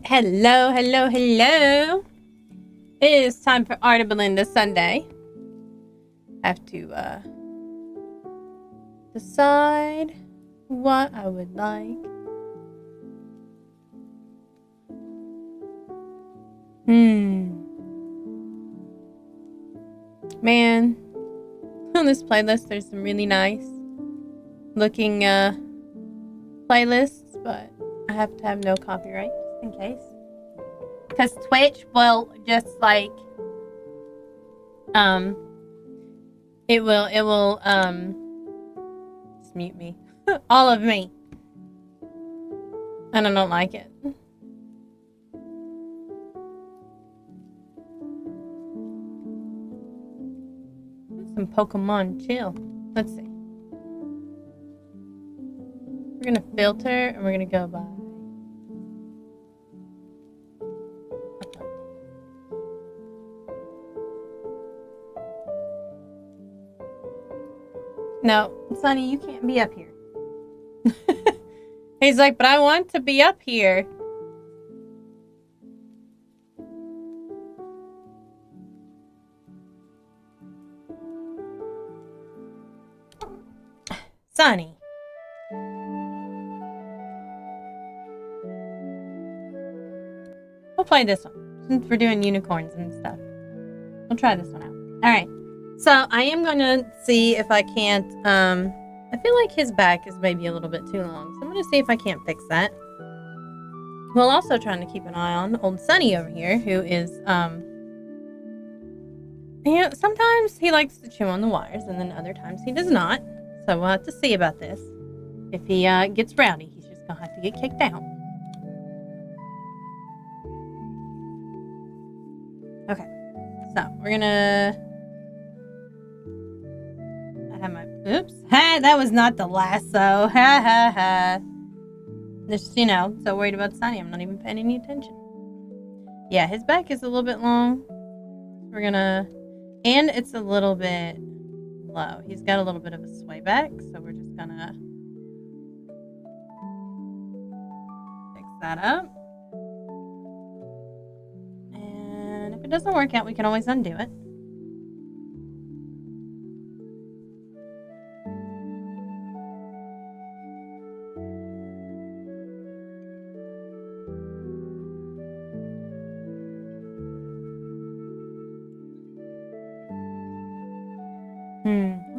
Hello, hello, hello. It is time for Art of Belinda Sunday. I have to decide what I would like. Man, on this playlist there's some really nice looking playlists, but I have to have no copyright just in case. Because Twitch will just like it will just mute me. All of me. And I don't like it. Some Pokemon chill. Let's see. We're gonna filter and we're gonna go by No, Sonny, you can't be up here. He's like, but I want to be up here. Sonny. We'll play this one since we're doing unicorns and stuff. We'll try this one out. Alright. So I am going to see if I can't, I feel like his back is maybe a little bit too long. So I'm going to see if I can't fix that. While also trying to keep an eye on old Sonny over here, who is, sometimes he likes to chew on the wires and then other times he does not. So we'll have to see about this. If he gets rowdy, he's just going to have to get kicked out. Okay. So we're going to... Oops. Ha, that was not the lasso. Ha ha ha. Just, so worried about Sonny. I'm not even paying any attention. Yeah, his back is a little bit long. We're gonna... And it's a little bit low. He's got a little bit of a sway back. So we're just gonna... fix that up. And if it doesn't work out, we can always undo it.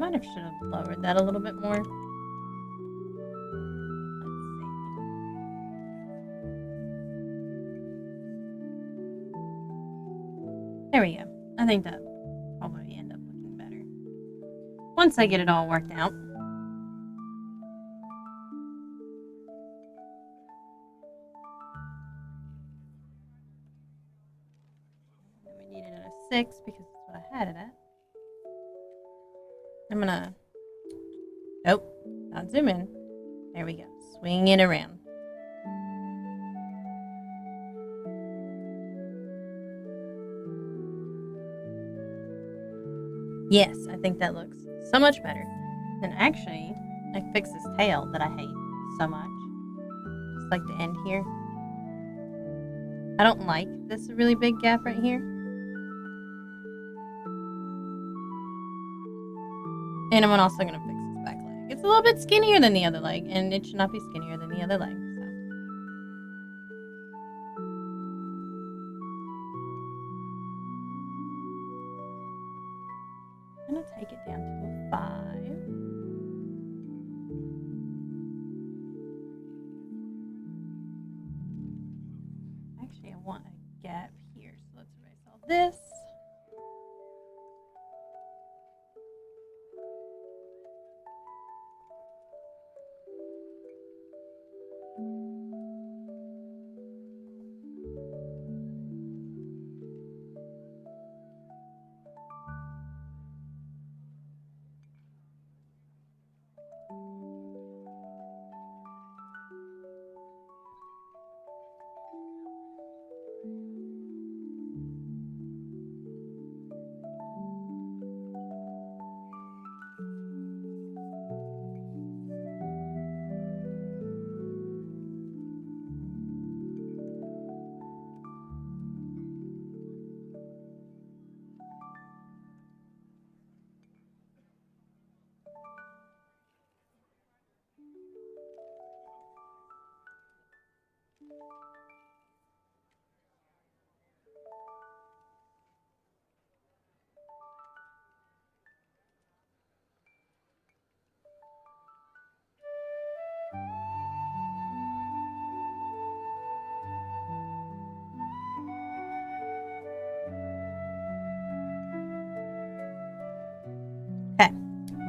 I should have lowered that a little bit more. Let's see. There we go. I think that will probably end up looking better once I get it all worked out. And we need it at a 6 because that's what I had it at. I'm gonna... Nope, not zoom in. There we go. Swing it around. Yes, I think that looks so much better. And actually, I fixed this tail that I hate so much. Just like the end here. I don't like this really big gap right here. And I'm also going to fix this back leg. It's a little bit skinnier than the other leg, and it should not be skinnier than the other leg. So. I'm going to take it down to a 5. Actually, I want a gap here, so let's erase all this.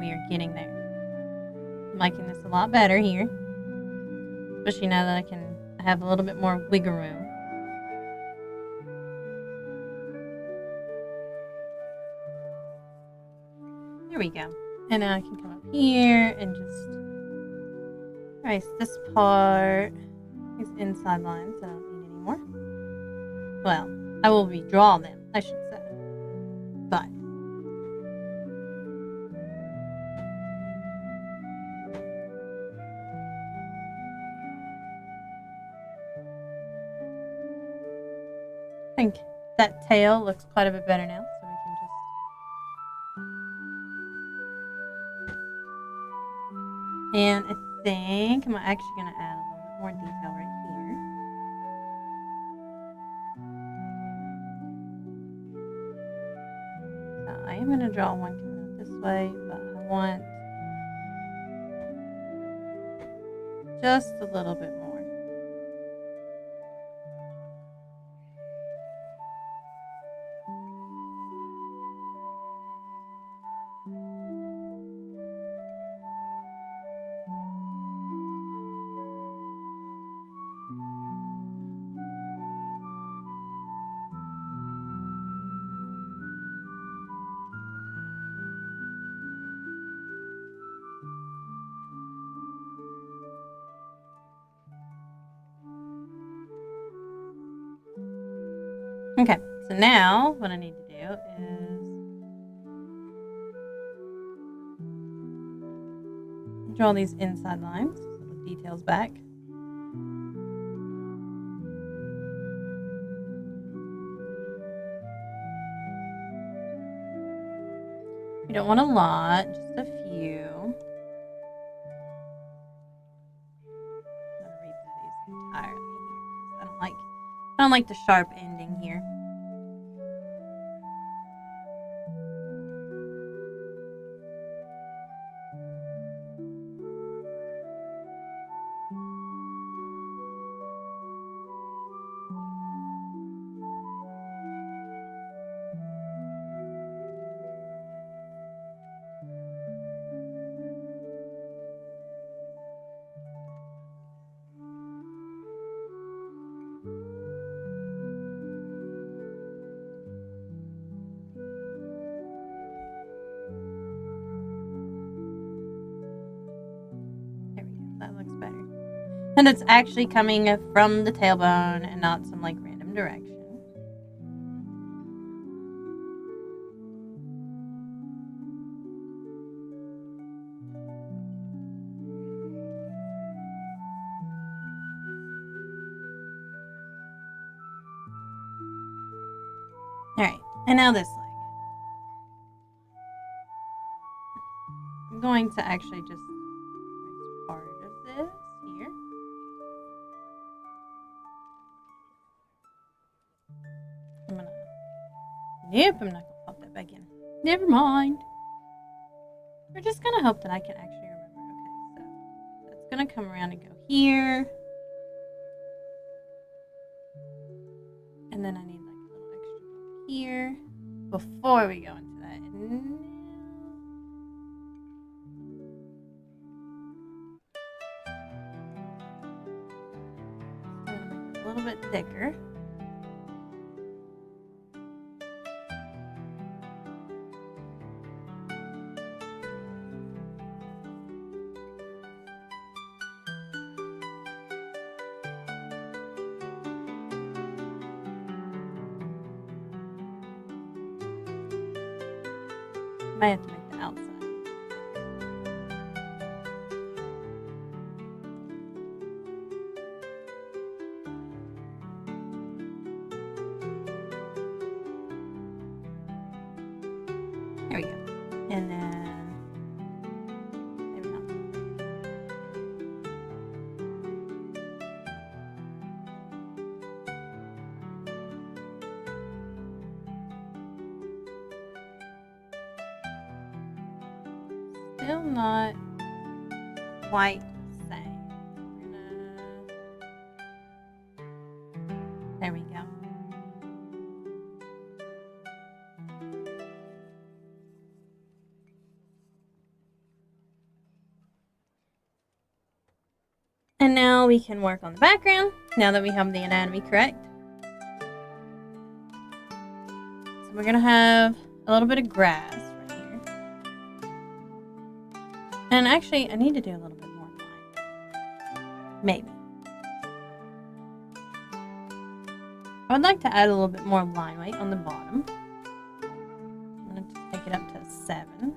we are getting there. I'm liking this a lot better here. Especially now that I have a little bit more wiggle room. There we go. And now I can come up here and just erase this part. These inside lines I don't need anymore. Well, I will redraw them, I should say. But I think that tail looks quite a bit better now, so we can just... And I think I'm actually going to add a little bit more detail right here. So I am going to draw one coming out this way, but I want just a little bit more. Okay, so now what I need to do is draw these inside lines, little details back. You don't want a lot, just a few. I'm gonna read through these entirely here because I don't like the sharp ending here. That looks better. And it's actually coming from the tailbone and not some like random direction. Alright, and now this leg. I'm going to actually just erase part of this here. Nope, I'm not gonna pop that back in. Never mind. We're just gonna hope that I can actually remember. Okay, so that's gonna come around and go here. And then I need like a little extra here before we go into that. A little bit thicker. Might have to make the outside. There we go. And then maybe not. Still not quite the same. There we go. now we can work on the background, now that we have the anatomy correct. So we're gonna have a little bit of grass right here. And actually, I need to do a little bit more line. Maybe. I would like to add a little bit more line weight on the bottom. I'm gonna take it up to 7.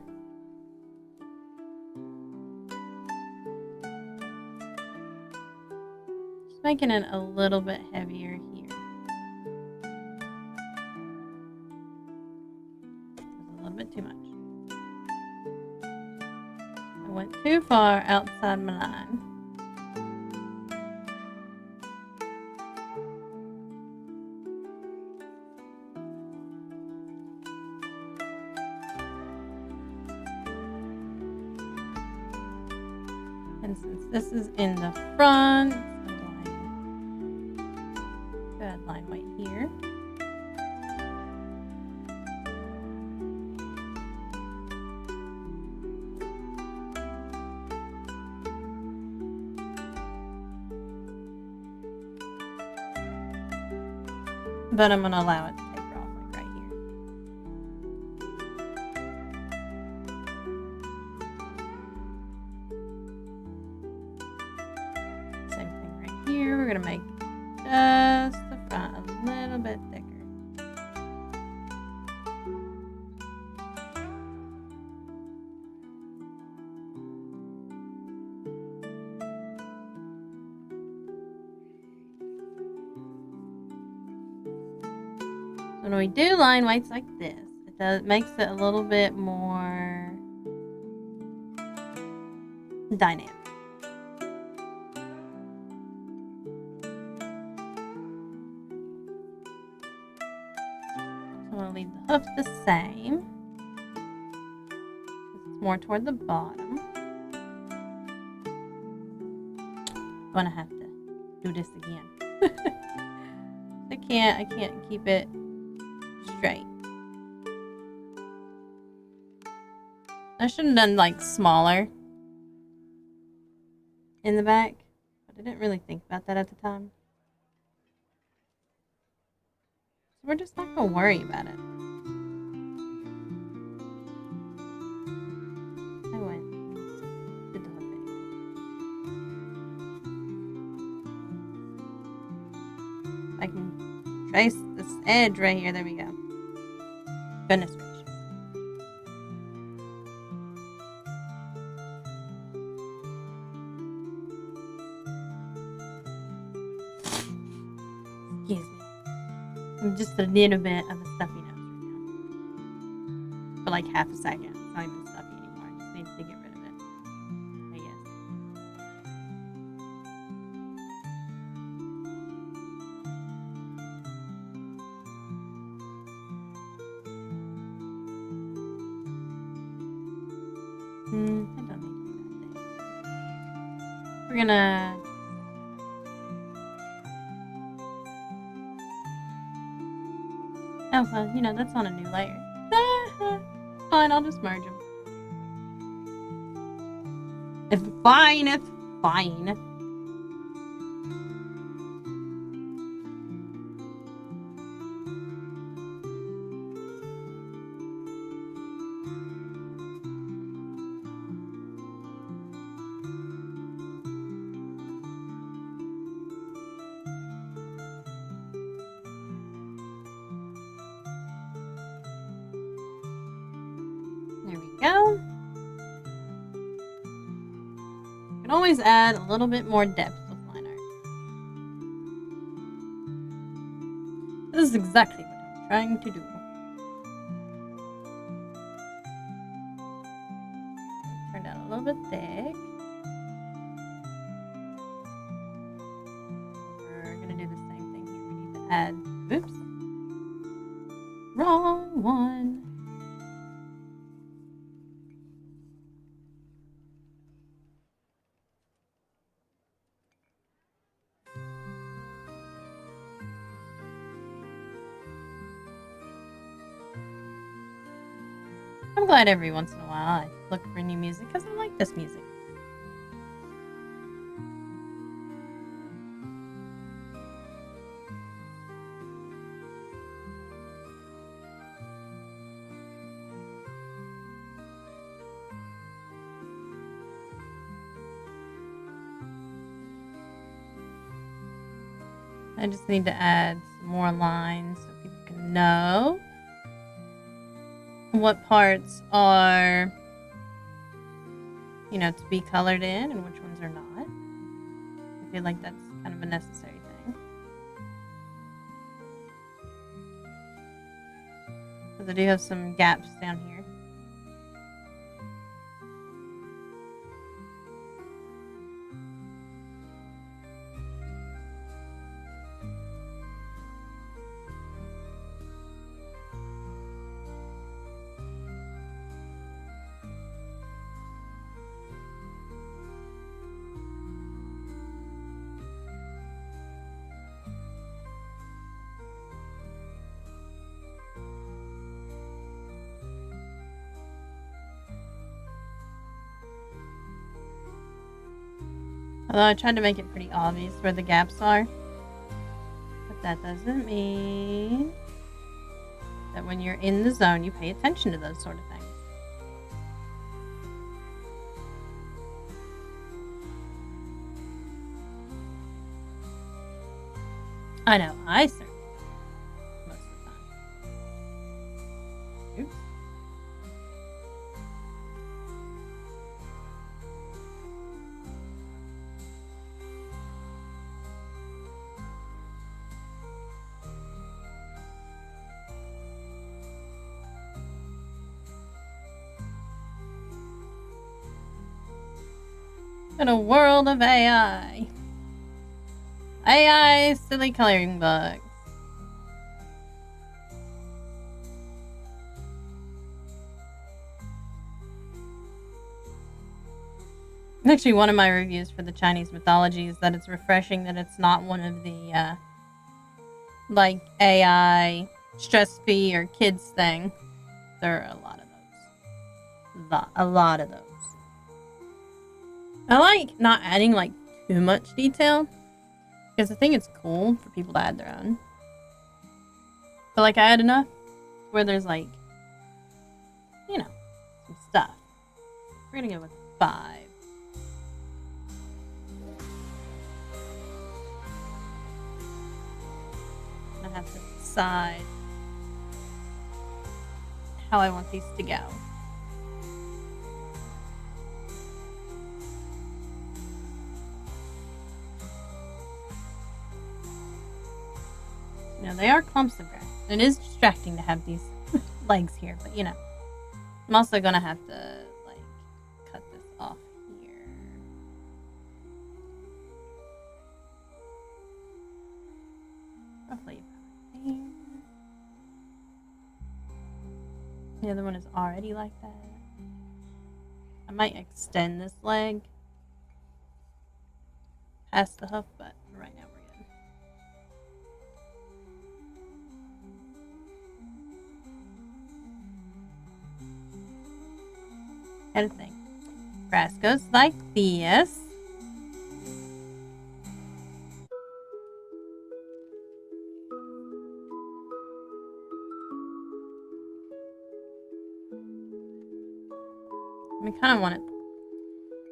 Just making it a little bit heavier here. A little bit too much. I went too far outside my line. And since this is in the front, good line weight here. But I'm going to allow it to taper off like right here. Same thing right here. We're going to make just the front a little bit thicker. When we do line weights like this, it makes it a little bit more dynamic. So I'm going to leave the hoof the same. It's more toward the bottom. I'm going to have to do this again. I can't keep it straight. I should have done like smaller in the back, but I didn't really think about that at the time. So we're just not gonna worry about it. I went did the hoof anyway. I can trace this edge right here. There we go. Goodness gracious. Excuse me. I'm just a little bit of a stuffy nose right now. For like half a second. It's not even stuffy anymore. I just need to get rid of it. I guess. I don't need to do that thing. We're gonna oh well, you know, that's on a new layer. Fine, I'll just merge them. It's fine, it's fine. Go. You can always add a little bit more depth with line art. This is exactly what I'm trying to do. Turned out a little bit thick. We're gonna do the same thing here. We need to add, oops, wrong one. I'm glad every once in a while I look for new music because I like this music. I just need to add some more lines so people can know what parts are, to be colored in and which ones are not. I feel like that's kind of a necessary thing. Because I do have some gaps down here. Although I tried to make it pretty obvious where the gaps are. But that doesn't mean that when you're in the zone, you pay attention to those sort of things. I know, I certainly do, most of the time. Oops. In a world of AI. AI silly coloring books. Actually, one of my reviews for the Chinese mythology is that it's refreshing that it's not one of the, like, AI stress fee or kids thing. There are a lot of those. A lot of those. I like not adding, like, too much detail. Because I think it's cool for people to add their own. But, like, I add enough where there's, like, some stuff. We're gonna go with 5. I have to decide how I want these to go. They are clumps of grass. It is distracting to have these legs here, but I'm also gonna have to cut this off here. Roughly about there. The other one is already like that. I might extend this leg past the hoof, but right now we're good. Kind of thing. Grass goes like this. We kind of want it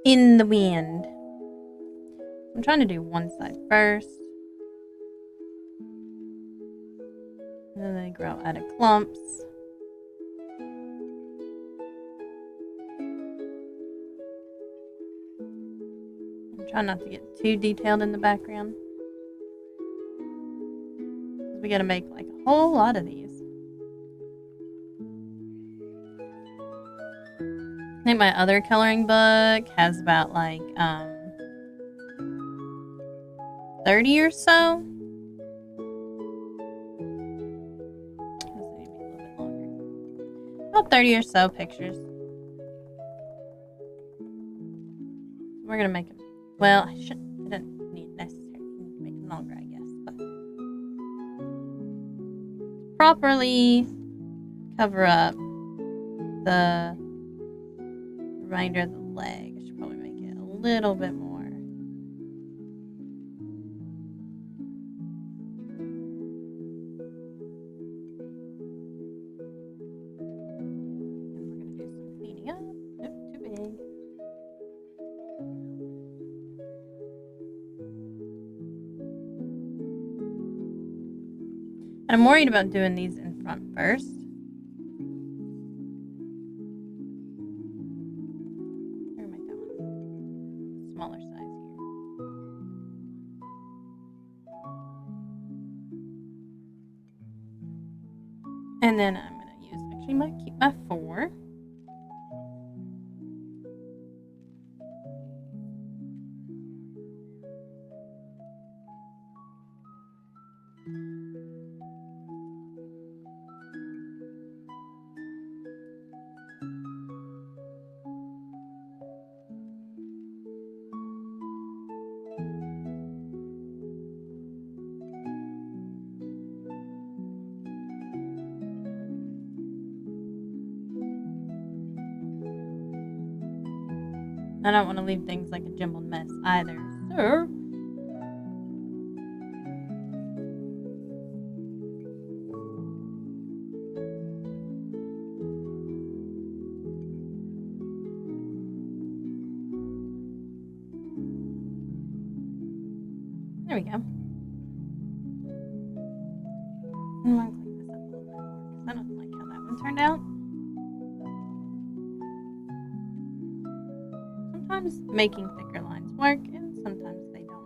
in the wind. I'm trying to do one side first. And then they grow out of clumps. I'm trying not to get too detailed in the background. We gotta make like a whole lot of these. I think my other coloring book has about 30 or so. Maybe a little bit longer. About 30 or so pictures. We're gonna make them. Well, I didn't need necessarily make them longer, I guess, but properly cover up the remainder of the leg. I should probably make it a little bit more. And we're gonna do some cleaning up. Nope, too big. I'm worried about doing these in front first. Or make that one smaller size here. And then I'm gonna use, actually I might keep my 4. I don't want to leave things like a jumbled mess either, sir. There we go. I'm going to clean this up a little bit more because I don't like how that one turned out. Sometimes making thicker lines work and sometimes they don't.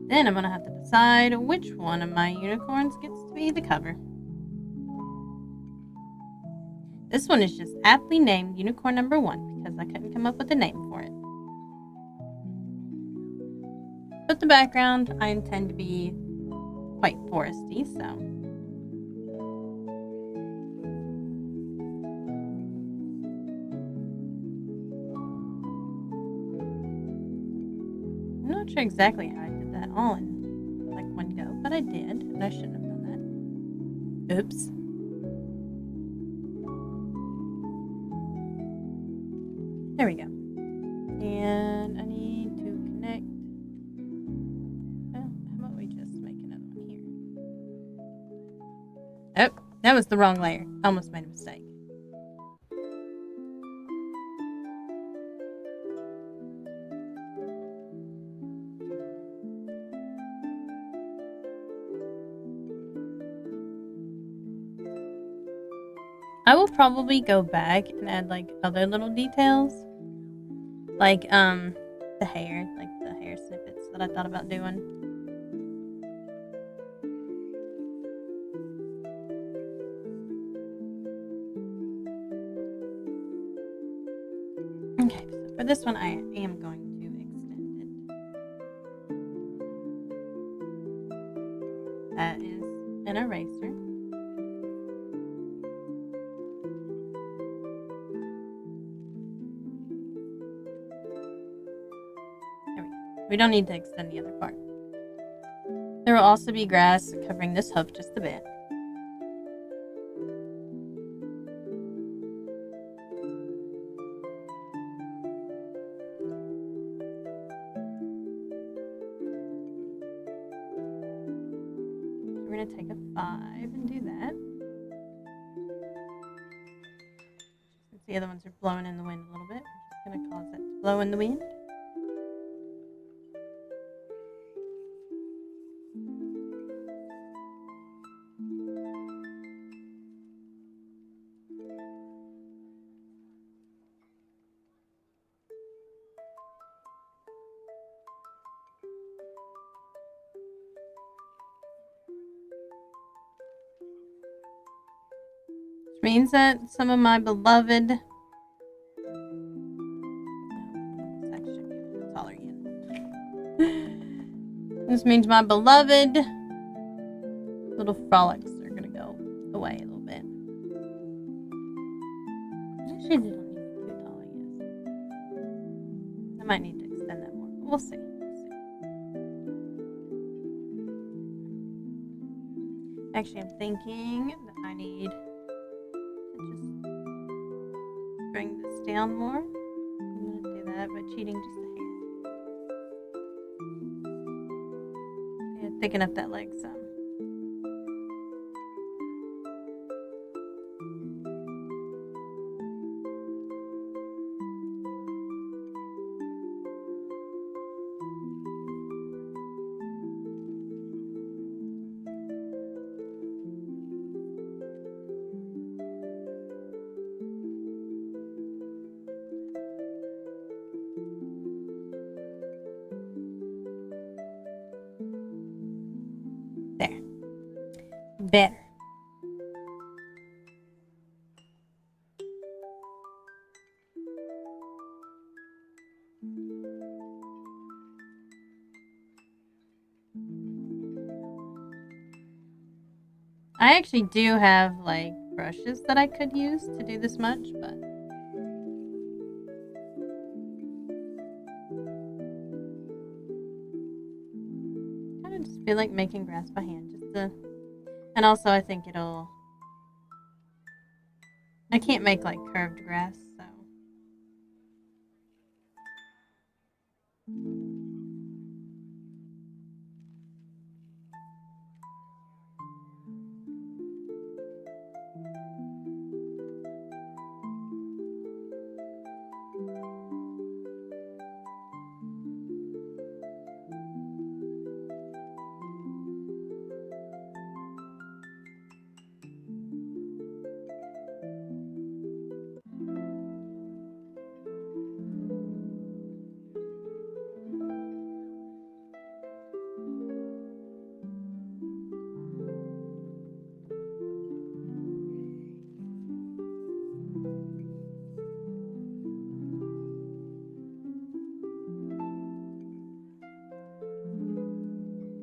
Then I'm going to have to decide which one of my unicorns gets to be the cover. This one is just aptly named Unicorn Number 1 because I couldn't come up with a name for it. But the background I intend to be quite foresty, so. I'm not sure exactly how I did that all in like one go, but I did, and I shouldn't have done that. Oops. There we go. And I need to connect. Well, how about we just make another one here? Oh, that was the wrong layer. I almost made a mistake. I will probably go back and add like other little details. Like the hair, like the hair snippets that I thought about doing. Okay, so for this one I am going to extend it. That is an eraser. We don't need to extend the other part. There will also be grass covering this hoof just a bit. We're going to take a 5 and do that. Since the other ones are blowing in the wind a little bit, I'm just going to cause that to blow in the wind. Which means that some of my beloved... That should be a little taller again. This means my beloved little frolics are going to go away a little bit. Actually, they don't need to be too tall, I guess. I might need to extend that more, but we'll see. Actually, I'm thinking that I need to just bring this down more. I'm going to do that by cheating just a hair. Yeah, thicken up that leg some. Better. I actually do have, like, brushes that I could use to do this much, but... I kind of just feel like making grass by hand, just to... And also, I think it'll... I can't make, like, curved grass, so...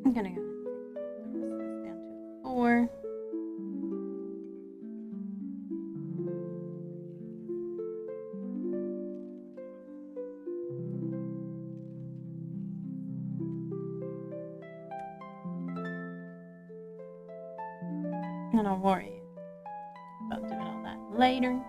I'm gonna go ahead and take the rest of this down to 4. And I'll worry about doing all that later.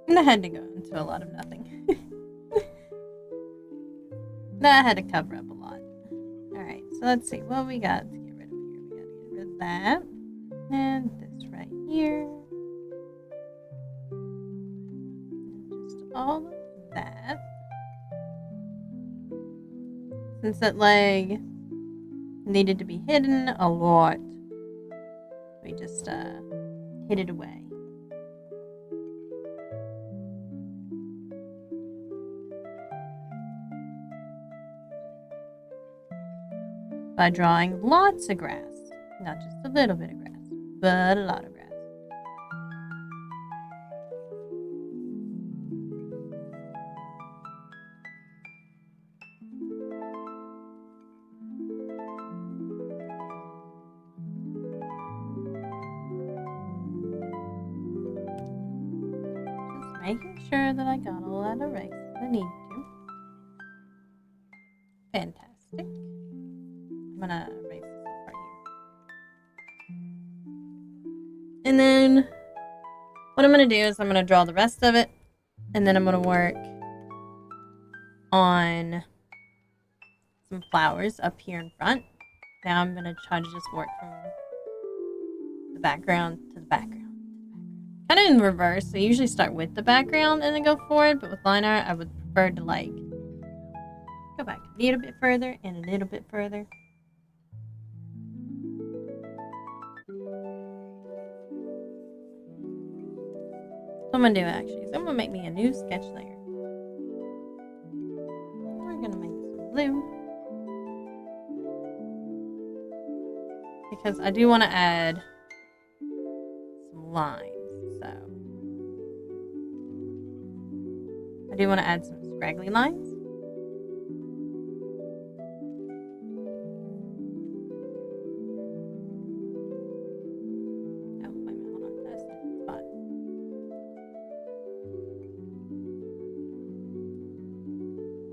And I had to go into a lot of nothing. No, I had to cover up a lot. Alright, so let's see what we got to get rid of here. We gotta get rid of that. And this right here. And just all of that. Since that leg needed to be hidden a lot, we just hid it away. By drawing lots of grass. Not just a little bit of grass, but a lot of grass. Just making sure that I got all that erased that I need to. Fantastic. I'm gonna erase this up right here. And then what I'm gonna do is I'm gonna draw the rest of it, and then I'm gonna work on some flowers up here in front. Now I'm gonna try to just work from the background to the background. Kind of in reverse. So I usually start with the background and then go forward, but with line art I would prefer to like Go back a little bit further and a little bit further. So I'm gonna do actually. So I'm gonna make me a new sketch layer. We're gonna make some blue because I do want to add some lines. So I do want to add some scraggly lines. Oh, wait a minute, hold on. That's a different spot.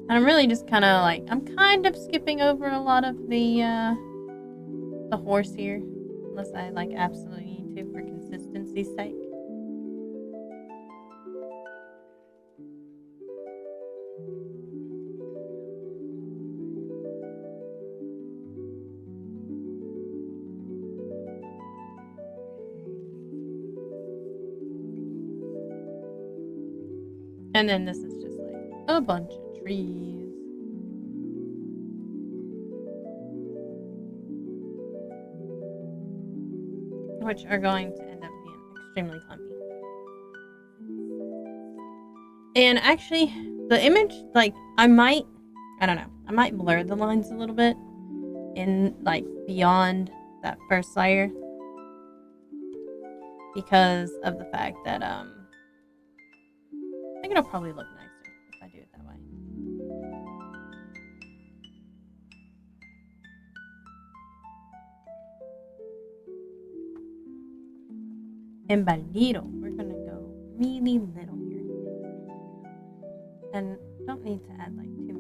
And I'm really just kind of like, I'm kind of skipping over a lot of the horse here, unless I like absolutely need to for consistency's sake. And then this is just like a bunch of trees. Which are going to end up being extremely clumpy. And actually, the image, like, I might blur the lines a little bit in, like, beyond that first layer. Because of the fact that, I think it'll probably look nicer if I do it that way. And by little, we're gonna go really little here. And don't need to add like too many.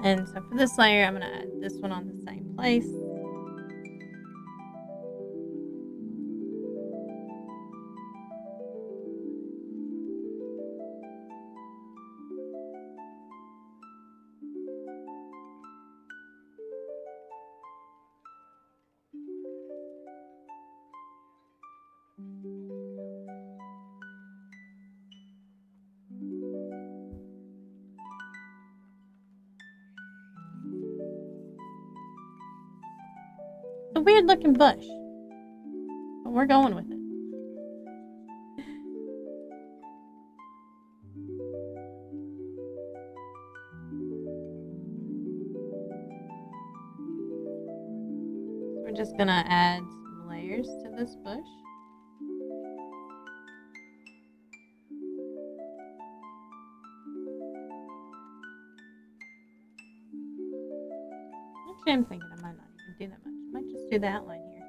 And so for this layer, I'm going to add this one on the same place. It's a weird looking bush, but we're going with it. So we're just gonna add some layers to this bush. Actually, I'm thinking I might not even do that much. I might just do the outline here.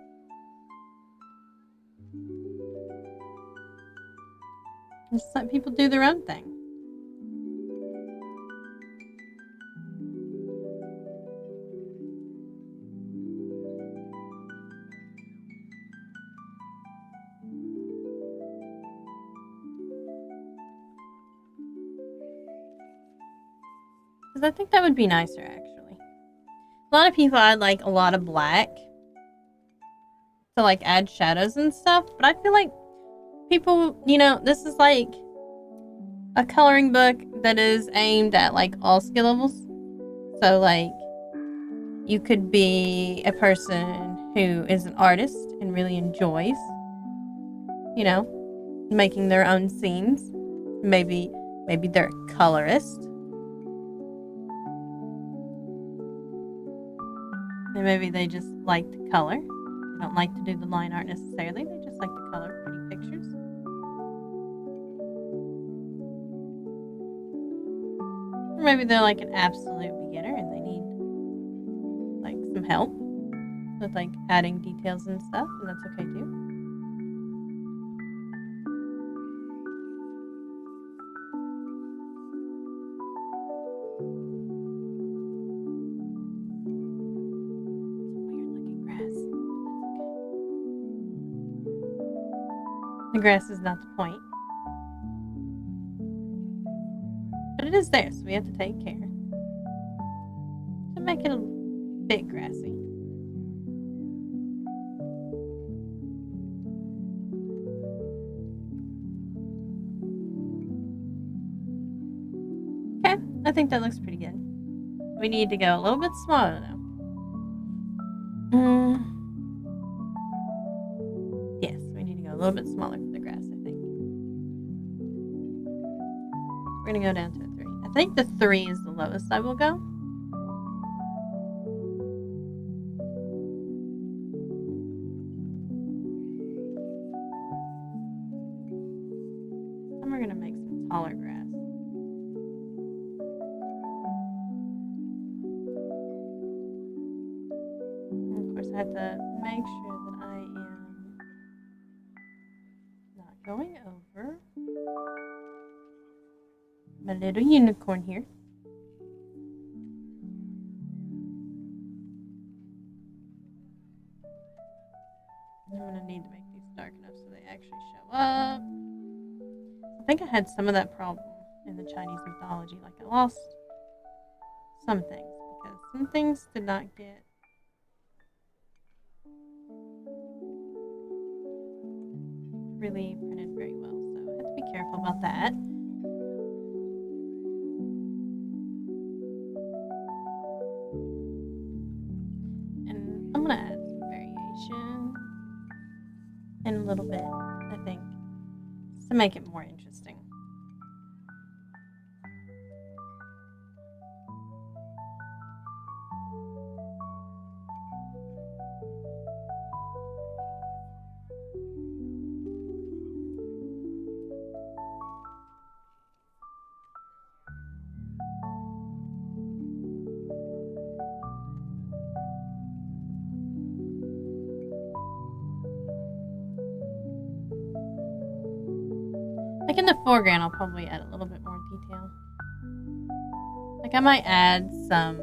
Just let people do their own thing. Because I think that would be nicer, actually. A lot of people add like a lot of black to like add shadows and stuff, but I feel like people, you know, this is like a coloring book that is aimed at like all skill levels. So like you could be a person who is an artist and really enjoys, you know, making their own scenes. Maybe they're a colorist. And maybe they just like to color. They don't like to do the line art necessarily. They just like to color pretty pictures. Or maybe they're like an absolute beginner and they need like some help with like adding details and stuff, and that's okay too. The grass is not the point. But it is there, so we have to take care to make it a bit grassy. Okay, I think that looks pretty good. We need to go a little bit smaller though. Yes, we need to go a little bit smaller for the grass, I think. We're gonna go down to a 3. I think the 3 is the lowest I will go. And we're gonna make some taller grass. And of course, I have to make sure that I am not going over my little unicorn here. I'm going to need to make these dark enough so they actually show up. I think I had some of that problem in the Chinese mythology. Like I lost some things because some things did not get really printed very well. So I have to be careful about that. And I'm going to add some variation in a little bit, I think, just to make it more interesting. Like in the foreground, I'll probably add a little bit more detail. Like I might add some,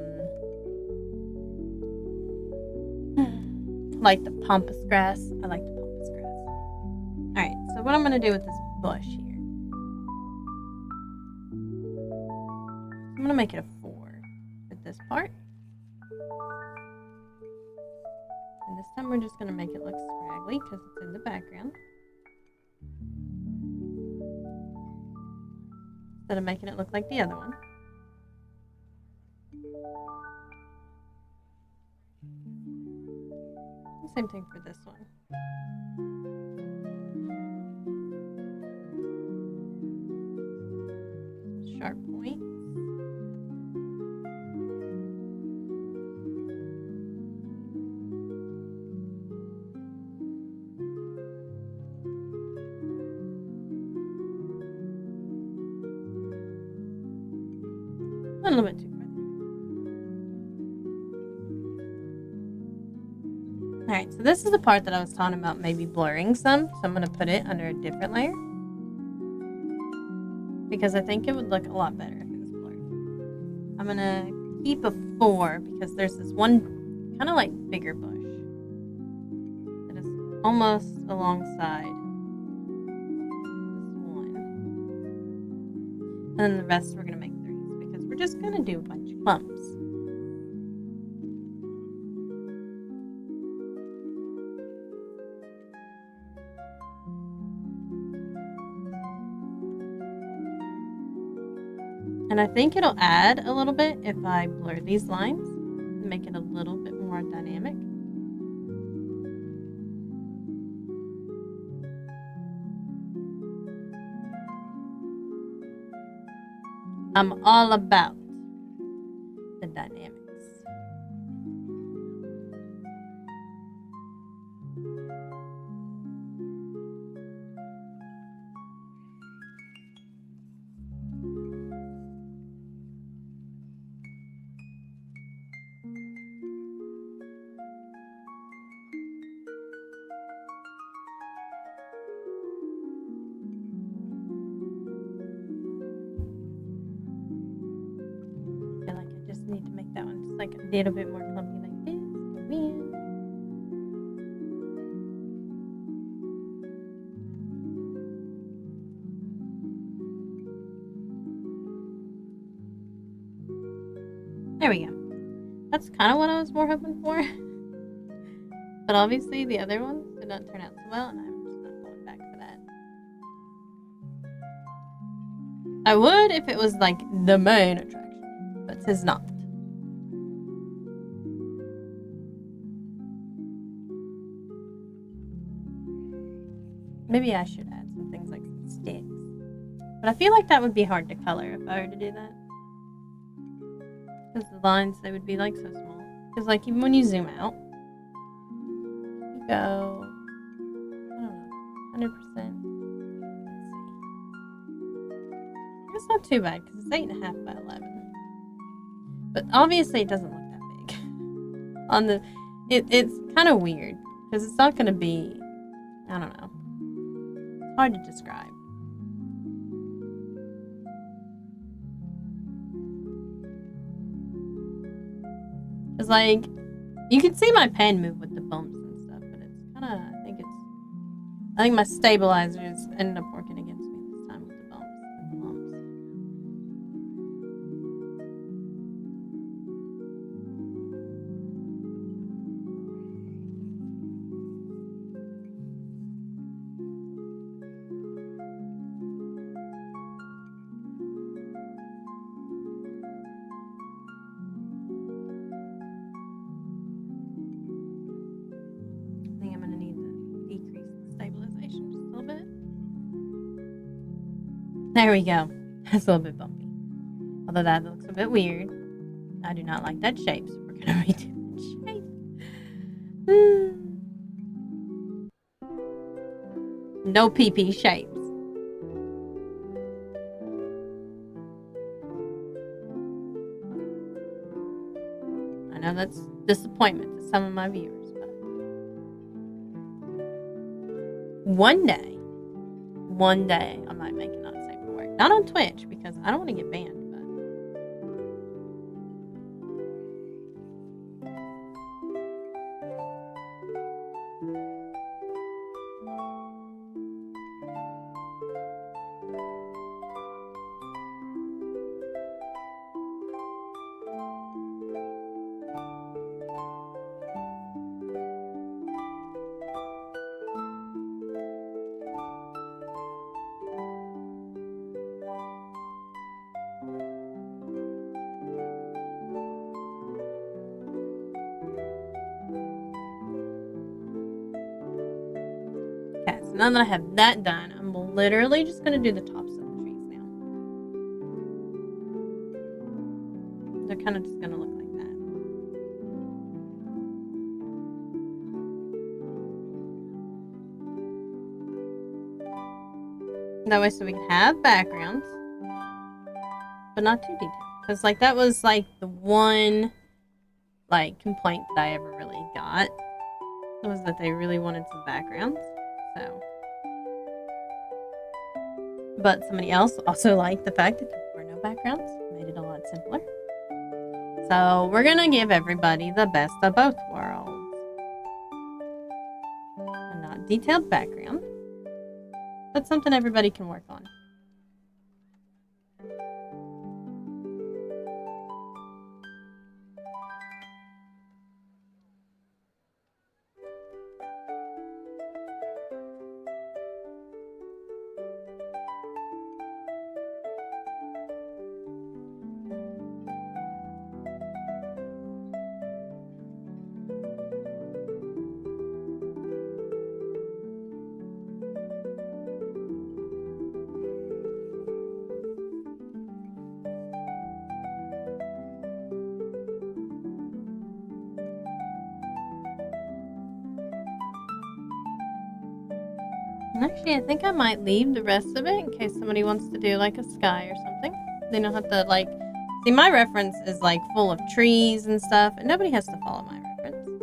like the pampas grass. I like the pampas grass. Alright, so what I'm going to do with this bush here. I'm going to make it a 4 with this part. And this time we're just going to make it look scraggly because it's in the background. Instead of making it look like the other one. Same thing for this one. Sharp points. A little bit too far there. Alright, so this is the part that I was talking about maybe blurring some. So I'm going to put it under a different layer. Because I think it would look a lot better if it was blurred. I'm going to keep a 4 because there's this one kind of like bigger bush that is almost alongside this one. And then the rest we're going to make 3s because we're just going to do a bunch of clumps. And I think it'll add a little bit if I blur these lines and make it a little bit more dynamic. I'm all about the dynamics. Need to make that one just like a little bit more clumpy like this. Come in. There we go. That's kind of what I was more hoping for. But obviously the other ones did not turn out so well, and I'm just not going back for that. I would if it was like the main attraction, but it's not. Maybe I should add some things like some sticks. But I feel like that would be hard to color if I were to do that. Because the lines, they would be like so small. Because like even when you zoom out, you go, I don't know, 100%. Let's see. It's not too bad because it's 8.5 by 11. But obviously it doesn't look that big. On the, it's kind of weird because it's not going to be, I don't know. Hard to describe. It's like you can see my pen move with the bumps and stuff, but it's kind of I think my stabilizers ended up working against me this time with the bumps. There we go. That's a little bit bumpy. Although that looks a bit weird. I do not like that shape, so we're going to redo the shape. No PP shapes. I know that's disappointment to some of my viewers, but one day I might make it not safe for work. Not on Twitch because I don't want to get banned. Now that I have that done, I'm literally just going to do the tops of the trees now. They're kind of just going to look like that. That way so we can have backgrounds, but not too detailed. Because like that was like the one like complaint that I ever really got. Was that they really wanted some backgrounds. So. But somebody else also liked the fact that there were no backgrounds. Made it a lot simpler. So we're going to give everybody the best of both worlds. A not detailed background. But something everybody can work on. Actually, I think I might leave the rest of it in case somebody wants to do like a sky or something. They don't have to like... See, my reference is like full of trees and stuff, and nobody has to follow my reference.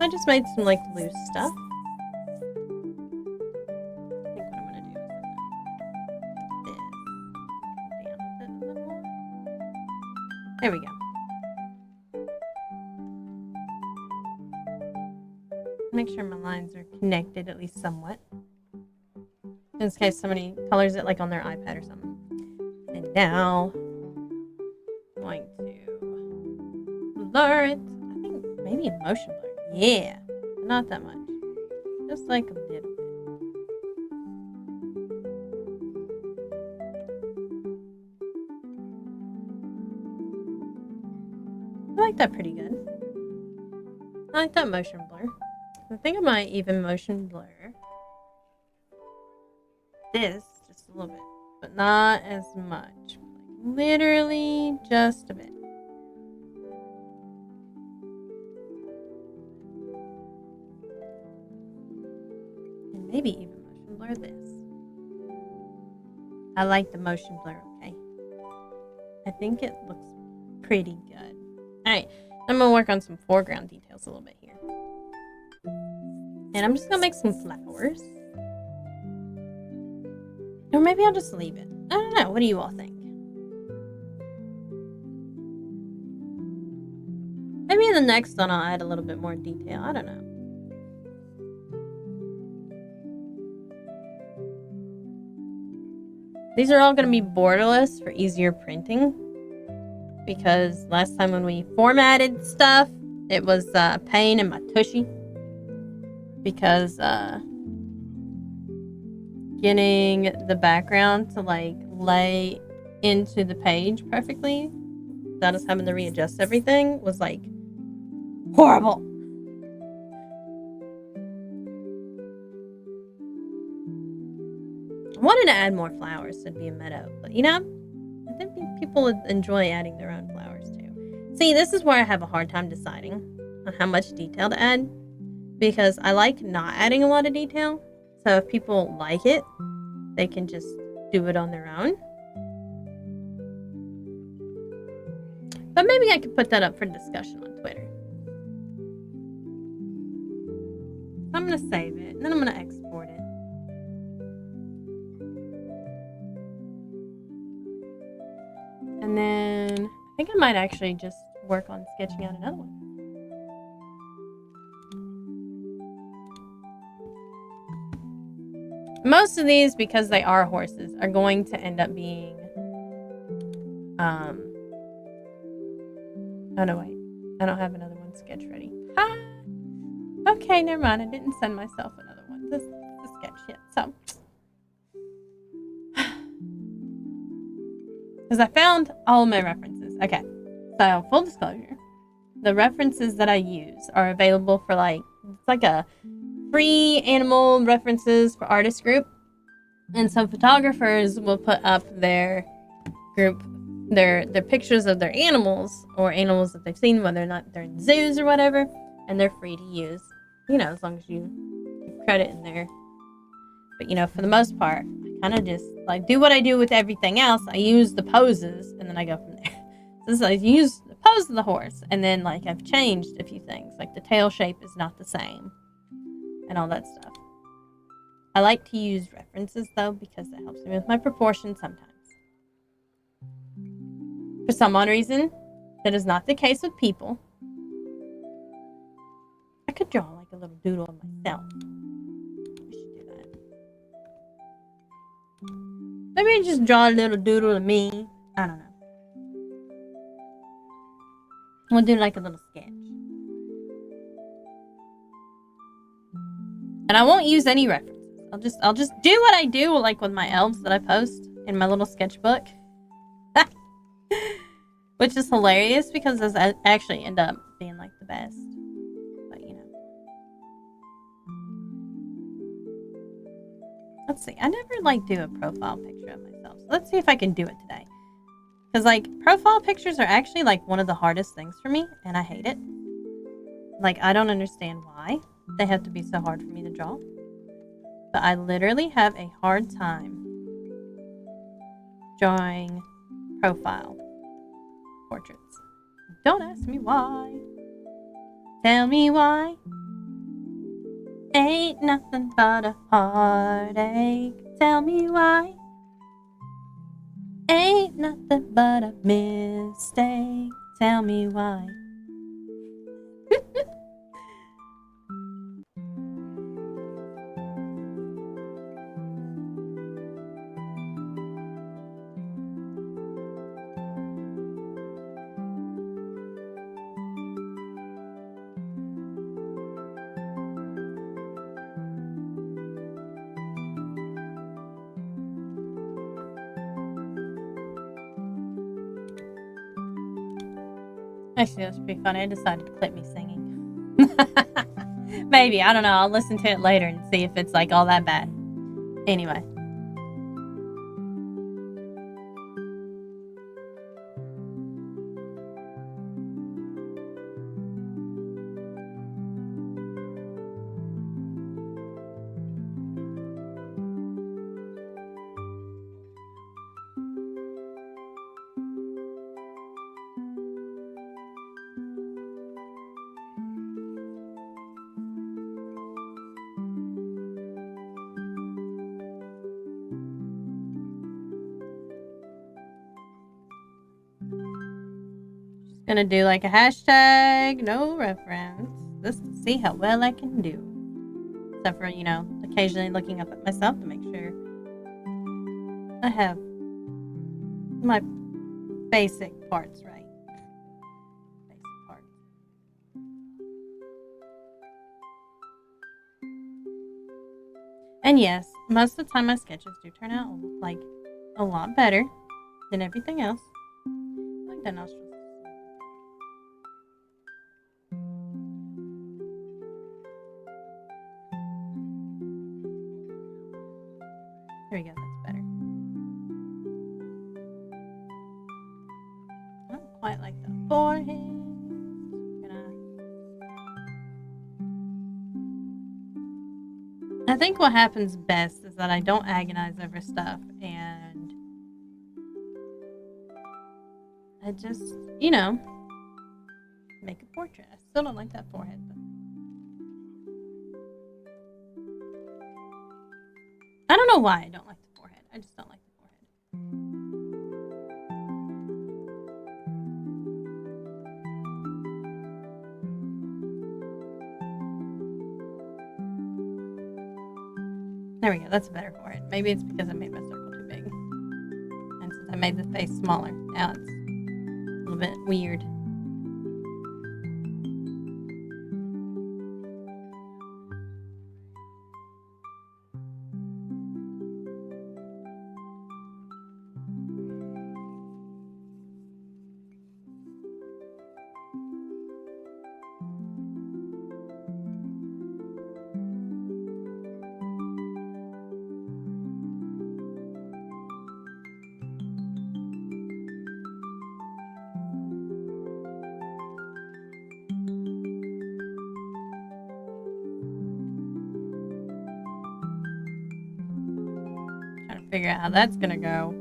I just made some like loose stuff. I think what I'm going to do is this. Down with it a little more. There we go. Make sure my lines are connected at least somewhat. In case somebody colors it like on their iPad or something. And now blur it. I think maybe a motion blur. Yeah, but not that much. Just like a little bit. I like that pretty good. I like that motion blur. I think I might even motion blur this just a little bit, but not as much. Like literally just a bit. And maybe even motion blur this. I like the motion blur, okay? I think it looks pretty good. Alright, I'm gonna work on some foreground details a little bit here. And I'm just gonna make some flowers. Or maybe I'll just leave it. I don't know. What do you all think? Maybe in the next one I'll add a little bit more detail. I don't know. These are all going to be borderless for easier printing. Because last time when we formatted stuff, it was a pain in my tushy. Because getting the background to like lay into the page perfectly without us having to readjust everything was like horrible. I wanted to add more flowers so it'd be a meadow, but you know, I think people would enjoy adding their own flowers too. See, this is where I have a hard time deciding on how much detail to add because I like not adding a lot of detail. So if people like it, they can just do it on their own. But maybe I could put that up for discussion on Twitter. So I'm going to save it, and then I'm going to export it. And then I think I might actually just work on sketching out another one. Most of these, because they are horses, are going to end up being, oh no, wait. I don't have another one sketch ready. Ah! Okay, never mind. I didn't send myself another one to sketch yet, so. Because I found all of my references. Okay, so full disclosure. The references that I use are available for like, it's like a free animal references for artist group. And so photographers will put up their group, their pictures of their animals or animals that they've seen, whether or not they're in zoos or whatever, and they're free to use, you know, as long as you credit in there. But, you know, for the most part, I kind of just like do what I do with everything else. I use the poses and then I go from there. So this is, I use the pose of the horse and then like I've changed a few things, like the tail shape is not the same and all that stuff. I like to use references though because it helps me with my proportions sometimes. For some odd reason, that is not the case with people. I could draw like a little doodle of myself. I should do that. Maybe I just draw a little doodle of me. I don't know. We'll do like a little sketch. And I won't use any references. I'll just do what I do like with my elves that I post in my little sketchbook. Which is hilarious because those actually end up being like the best. But you know. Let's see. I never like do a profile picture of myself. So let's see if I can do it today. Because like profile pictures are actually like one of the hardest things for me. And I hate it. Like I don't understand why they have to be so hard for me to draw. But I literally have a hard time drawing profile portraits. Don't ask me why. Tell me why. Ain't nothing but a heartache. Tell me why. Ain't nothing but a mistake. Tell me why. Actually, that was pretty funny. I decided to clip me singing. Maybe. I don't know. I'll listen to it later and see if it's like all that bad. Anyway. Gonna do like a hashtag, no reference. Just to see how well I can do. Except for, occasionally looking up at myself to make sure I have my basic parts right. Basic parts. And yes, most of the time my sketches do turn out like a lot better than everything else. I like that nostrils. There we go, that's better. I don't quite like the forehead. I think what happens best is that I don't agonize over stuff and I just, make a portrait. I still don't like that forehead, but I don't know why I don't like the forehead. I just don't like the forehead. There we go. That's a better forehead. Maybe it's because I made my circle too big. And since I made the face smaller, now it's a little bit weird. Figure out how that's gonna go.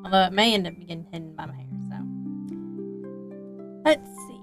Although it may end up getting hidden by my hair, so let's see.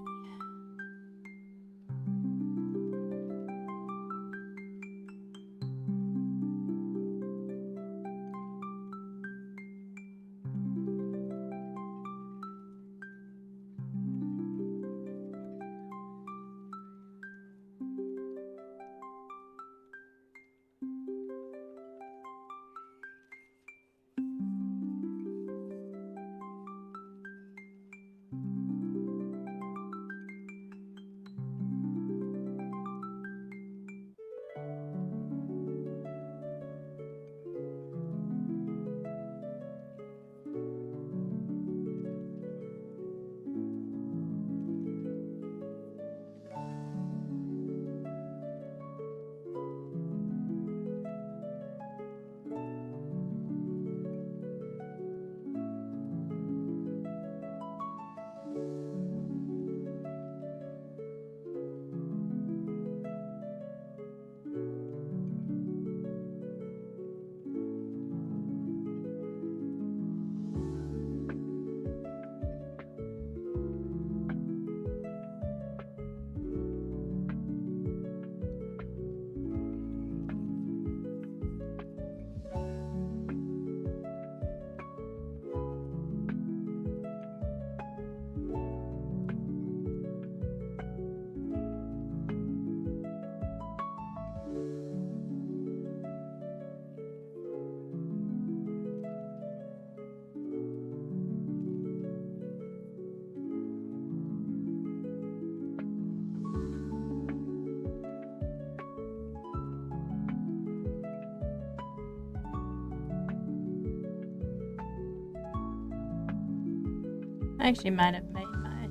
I actually might have made my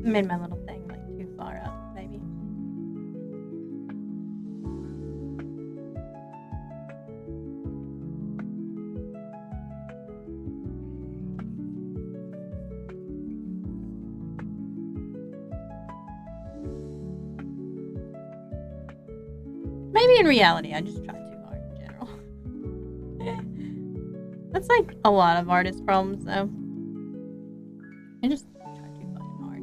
made my little thing like too far up, maybe. Maybe in reality, I just try too hard in general. That's like a lot of artist problems, though. I just try too fucking hard.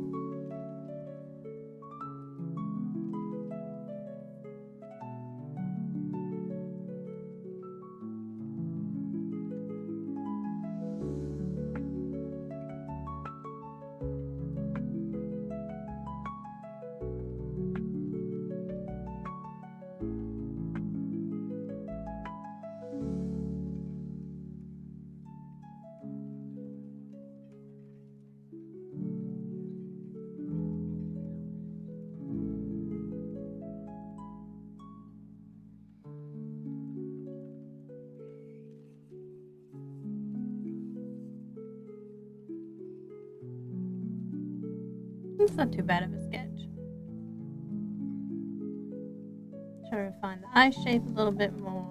It's not too bad of a sketch. Try to refine the eye shape a little bit more.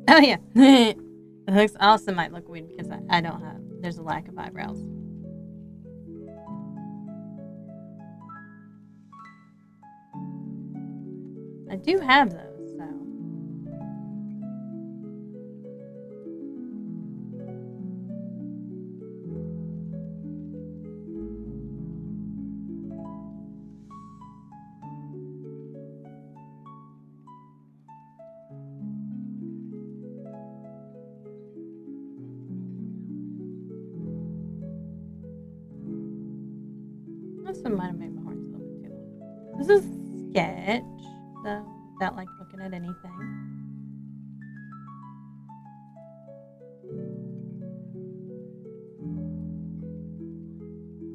Oh yeah. It looks also might look weird because I don't have, there's a lack of eyebrows. I do have those, so. Also might have made my horns a little bit too long. This is a sketch, though, without like looking at anything.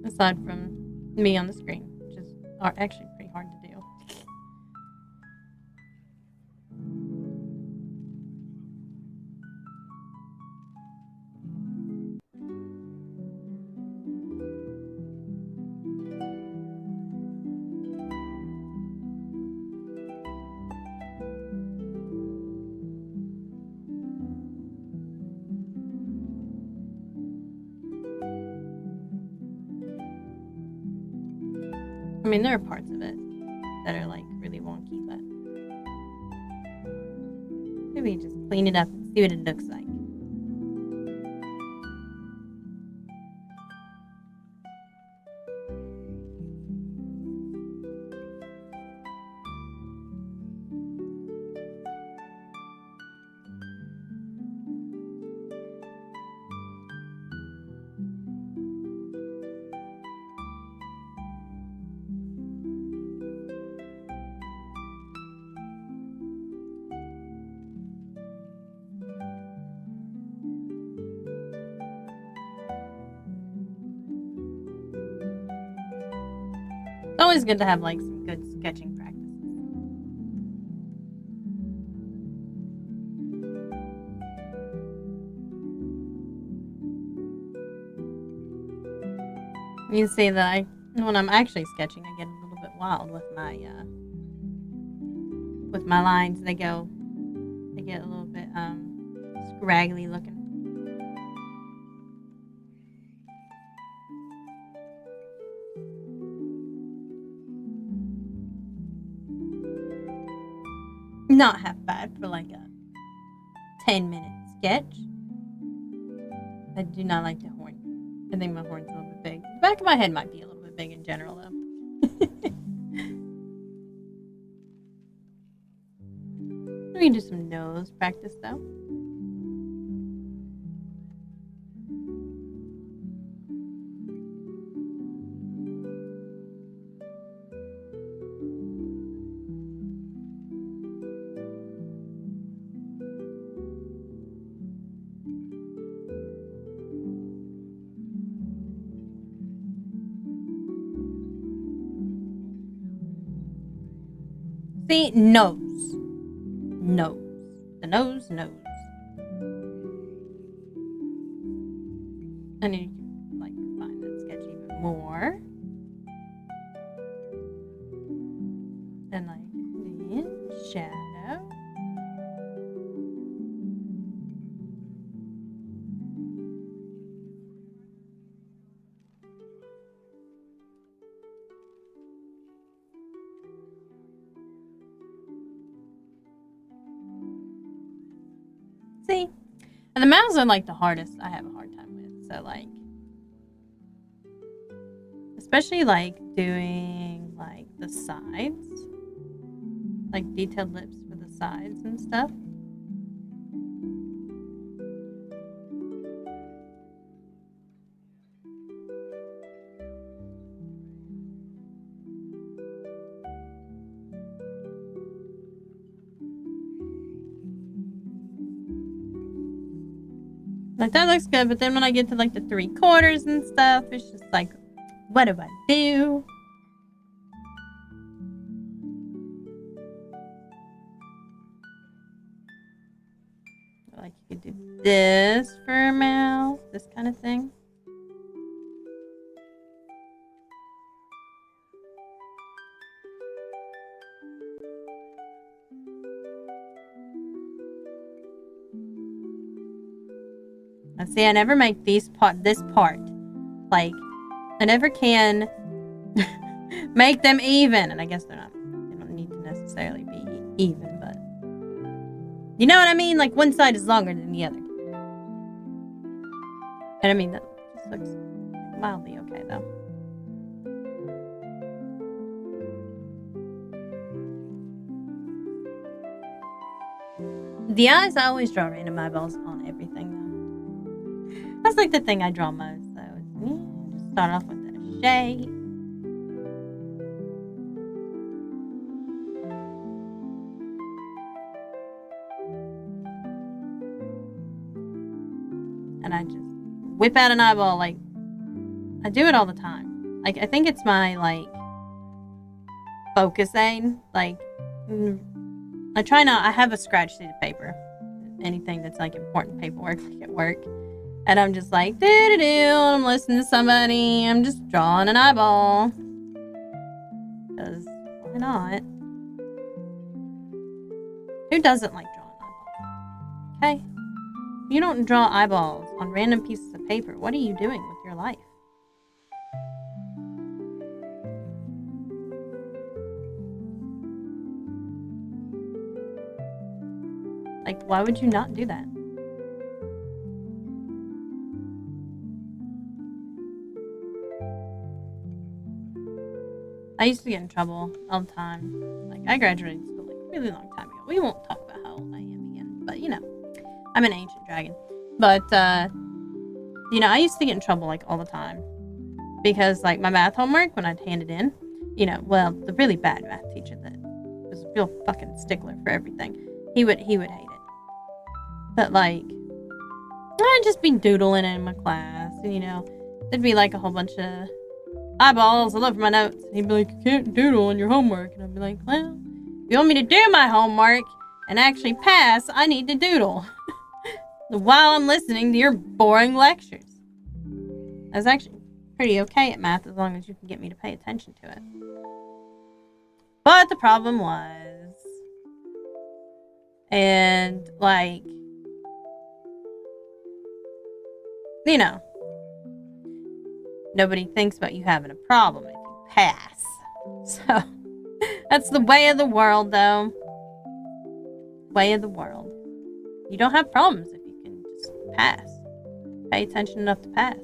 Aside from me on the screen, which is actually pretty hard to do. I mean, there are parts of it that are like really wonky, but maybe just clean it up and see what it looks like. It's always good to have like some good sketching practices. You can see that when I'm actually sketching, I get a little bit wild with my lines. They get a little bit scraggly looking. Not half bad for like a 10-minute sketch. I do not like the horn. I think my horn's a little bit big. The back of my head might be a little bit big in general, though. We can do some nose practice, though. See, nose. Nose. The nose. I need to, like, refine more. And like the shadow. See? And the mouths are like the hardest I have a hard time with. So like, especially like doing like the sides, like detailed lips for the sides and stuff. Like that looks good, but then when I get to like the 3/4 and stuff, it's just like, what do I do? Like you could do this for a mouth, this kind of thing. And see, I never make this part. Like, I never can make them even. And I guess they don't need to necessarily be even, but you know what I mean? Like one side is longer than the other. And I mean, that just looks mildly okay though. The eyes, I always draw random eyeballs on everything though. That's like the thing I draw most though. Just start off with a shape. And I just whip out an eyeball. Like, I do it all the time. Like, I think it's my, like, focus aid. Like, I try not, I have a scratch sheet of paper. Anything that's, like, important paperwork, like at work. And I'm just like, I'm listening to somebody. I'm just drawing an eyeball. Because, why not? Who doesn't like drawing eyeballs? Okay? You don't draw eyeballs on random pieces of paper. What are you doing with your life? Like, why would you not do that? I used to get in trouble all the time. Like, I graduated school like a really long time ago. We won't talk about how old I am again, but you know. I'm an ancient dragon. But, you know, I used to get in trouble, like, all the time. Because, like, my math homework, when I'd hand it in, you know, well, the really bad math teacher that was a real fucking stickler for everything, he would hate it. But, like, I'd just be doodling in my class, and, you know, there'd be, like, a whole bunch of eyeballs all over my notes. And he'd be like, you can't doodle on your homework. And I'd be like, well, if you want me to do my homework and actually pass, I need to doodle. While I'm listening to your boring lectures. I was actually pretty okay at math as long as you can get me to pay attention to it. But the problem was, and like, you know, nobody thinks about you having a problem if you pass. So, that's the way of the world though. Way of the world. You don't have problems if you can just pass. Pay attention enough to pass.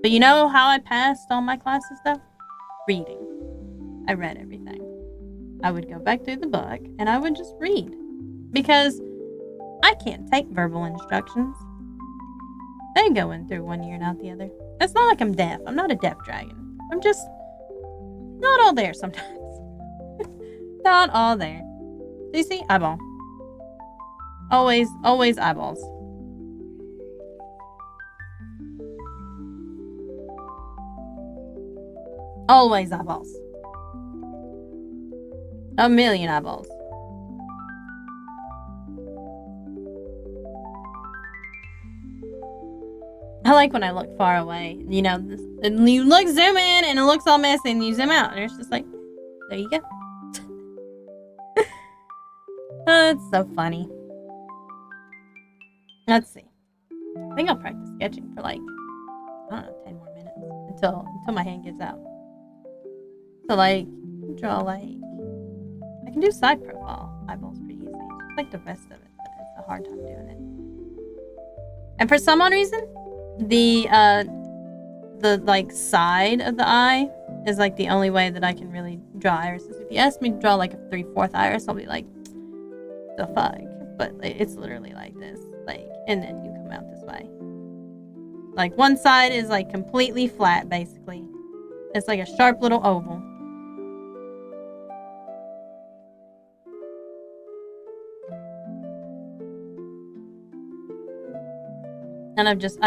But you know how I passed all my classes though? Reading. I read everything. I would go back through the book and I would just read. Because I can't take verbal instructions. They go in through one ear and out the other. It's not like I'm deaf. I'm not a deaf dragon. I'm just not all there sometimes. Not all there. Do you see? Eyeball. Always eyeballs. Always eyeballs. A million eyeballs. I like when I look far away. You know, and you look zoom in and it looks all messy, and you zoom out and it's just like, there you go. Oh, it's so funny. Let's see. I think I'll practice sketching for like, I don't know, 10 more minutes until my hand gives out. So like, draw like, I can do side profile eyeballs pretty easy. Just like the rest of it, but it's a hard time doing it. And for some odd reason, the like side of the eye is like the only way that I can really draw irises. If you ask me to draw like a 3/4 iris, I'll be like, the fuck? But like, it's literally like this, like, and then you come out this way. Like one side is like completely flat, basically. It's like a sharp little oval. And I've just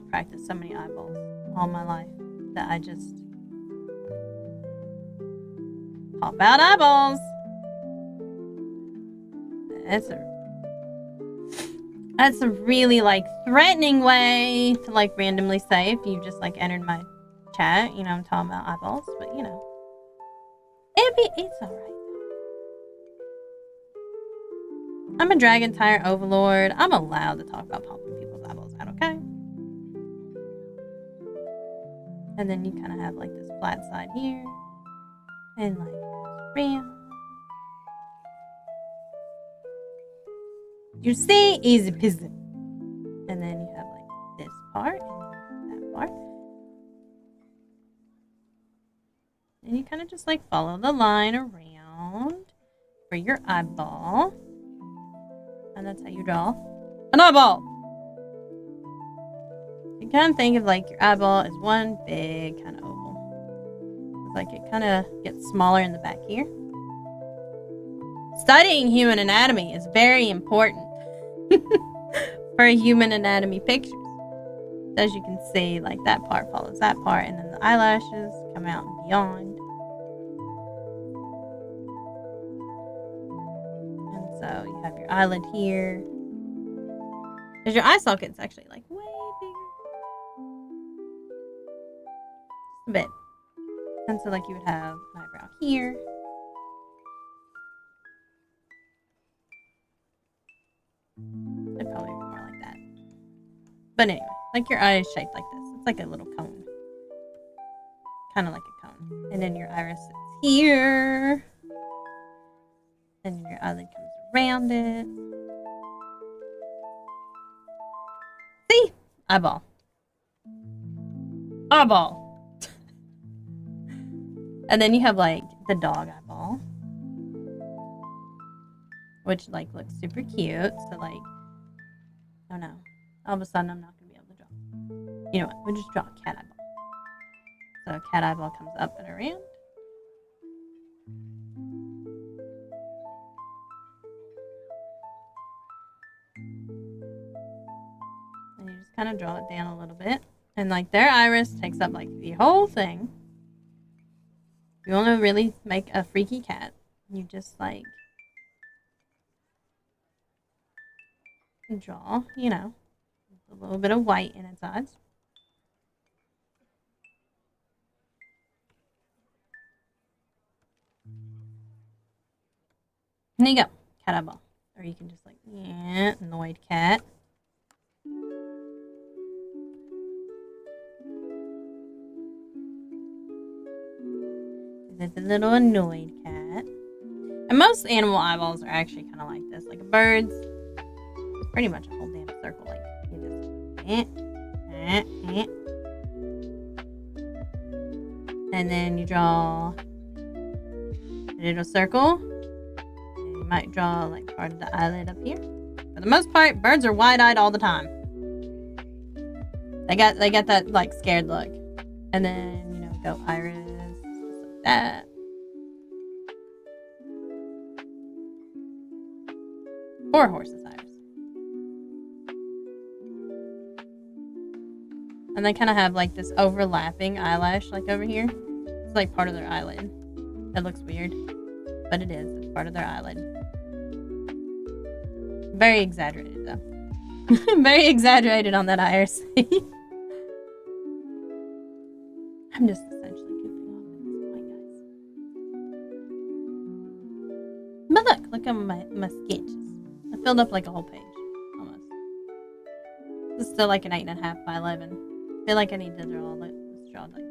practiced so many eyeballs all my life that I just pop out eyeballs. That's a really like threatening way to like randomly say if you just like entered my chat, you know, I'm talking about eyeballs, but you know, it's all right. I'm a dragon tyrant overlord. I'm allowed to talk about popping people's eyeballs out, okay? And then you kind of have like this flat side here, and like round. You see, easy peasy. And then you have like this part and that part. And you kind of just like follow the line around for your eyeball. And that's how you draw an eyeball. You kind of think of like your eyeball as one big kind of oval. It's like it kind of gets smaller in the back here. Studying human anatomy is very important for human anatomy pictures. As you can see, like that part follows that part, and then the eyelashes come out and beyond. And so you have your eyelid here. Because your eye socket's actually like way bigger. Just a bit. And so like you would have an eyebrow here. It'd probably be more like that. But anyway, like your eye is shaped like this. It's like a little cone. Kind of like a cone. And then your iris sits here. And then your eyelid comes around it. See? Eyeball. Eyeball. And then you have like the dog eyeball. Which like looks super cute. So like, oh no. All of a sudden I'm not going to be able to draw. You know what? We'll just draw a cat eyeball. So a cat eyeball comes up and around. And you just kind of draw it down a little bit. And like their iris takes up like the whole thing. If you want to really make a freaky cat, you just like draw, you know, a little bit of white in its eyes. And there you go, cat eyeball. Or you can just like, yeah, annoyed cat. There's a little annoyed cat. And most animal eyeballs are actually kind of like this. Like a bird's, it's pretty much a whole damn circle. Like you just, and then you draw a little circle. And you might draw like part of the eyelid up here. For the most part, birds are wide-eyed all the time. They got that like scared look. And then, you know, go iris. That. Or horse's iris. And they kind of have like this overlapping eyelash like over here. It's like part of their eyelid. It looks weird, but it is. It's part of their eyelid. Very exaggerated though. Very exaggerated on that iris. I'm just essentially goofing off at this point, guys. But look at my sketches. I filled up like a whole page, almost. This is still like an 8.5 by 11. I feel like I need to draw like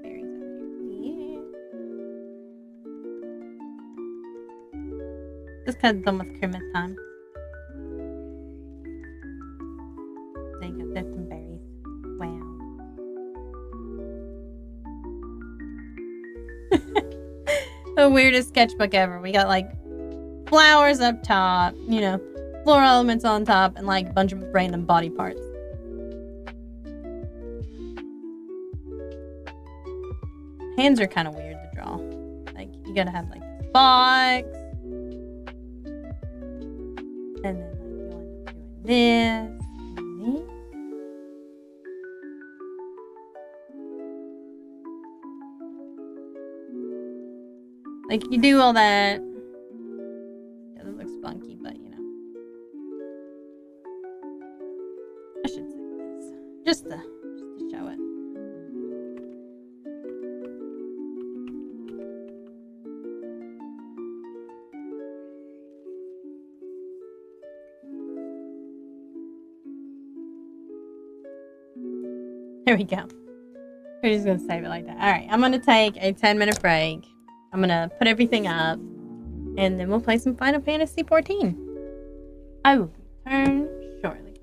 berries over here. Yeah. Just because I'm done with Christmas time. There you go, there's some berries. Wow. The weirdest sketchbook ever. We got like flowers up top, you know, floral elements on top, and like a bunch of random body parts. Hands are kind of weird to draw. Like, you gotta have like this box. And then like you end up doing this. And this. Like, you do all that. Yeah, that looks funky, but you know. I should say this. Just to show it. There we go. We're just gonna save it like that. Alright, I'm gonna take a 10-minute break. I'm gonna put everything up, and then we'll play some Final Fantasy XIV. I will return shortly.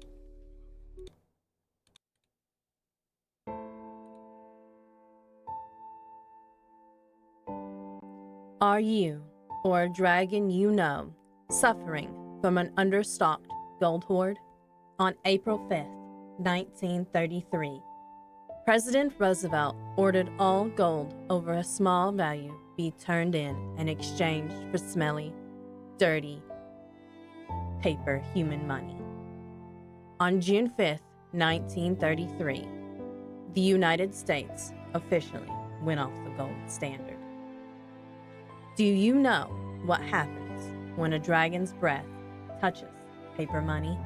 Are you, or a dragon you know, suffering from an understocked gold hoard? On April 5th, 1933, President Roosevelt ordered all gold over a small value be turned in and exchanged for smelly, dirty, paper human money. On June 5th, 1933, the United States officially went off the gold standard. Do you know what happens when a dragon's breath touches paper money?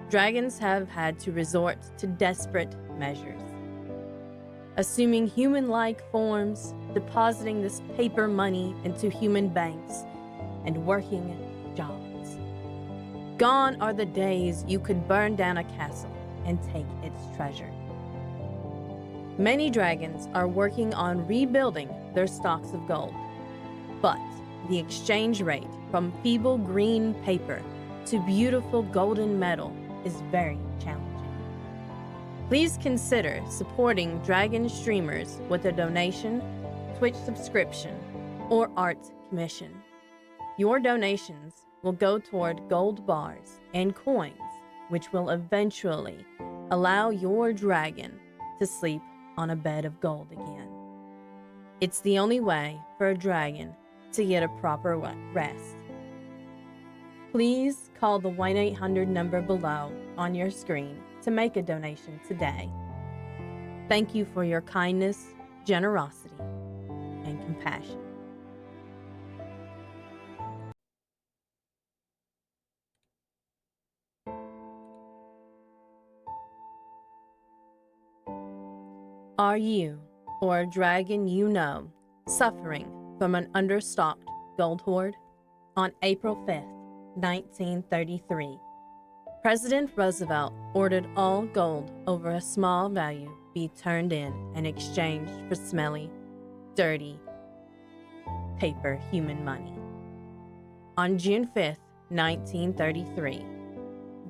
Dragons have had to resort to desperate measures, assuming human-like forms, depositing this paper money into human banks, and working jobs. Gone are the days you could burn down a castle and take its treasure. Many dragons are working on rebuilding their stocks of gold, but the exchange rate from feeble green paper to beautiful golden metal is very challenging. Please consider supporting Dragon streamers with a donation, Twitch subscription, or art commission. Your donations will go toward gold bars and coins, which will eventually allow your dragon to sleep on a bed of gold again. It's the only way for a dragon to get a proper rest. Please call the 1-800 number below on your screen to make a donation today. Thank you for your kindness, generosity, and compassion. Are you, or a dragon you know, suffering from an understocked gold hoard? On April 5th, 1933, President Roosevelt ordered all gold over a small value be turned in and exchanged for smelly, dirty, paper human money. On June 5th, 1933,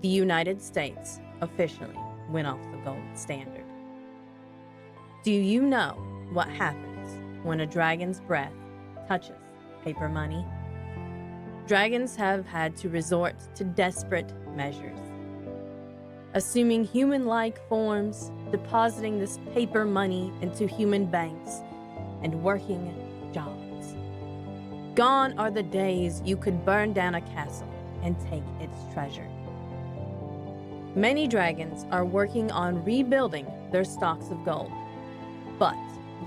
the United States officially went off the gold standard. Do you know what happens when a dragon's breath touches paper money? Dragons have had to resort to desperate measures, assuming human-like forms, depositing this paper money into human banks, and working jobs. Gone are the days you could burn down a castle and take its treasure. Many dragons are working on rebuilding their stocks of gold, but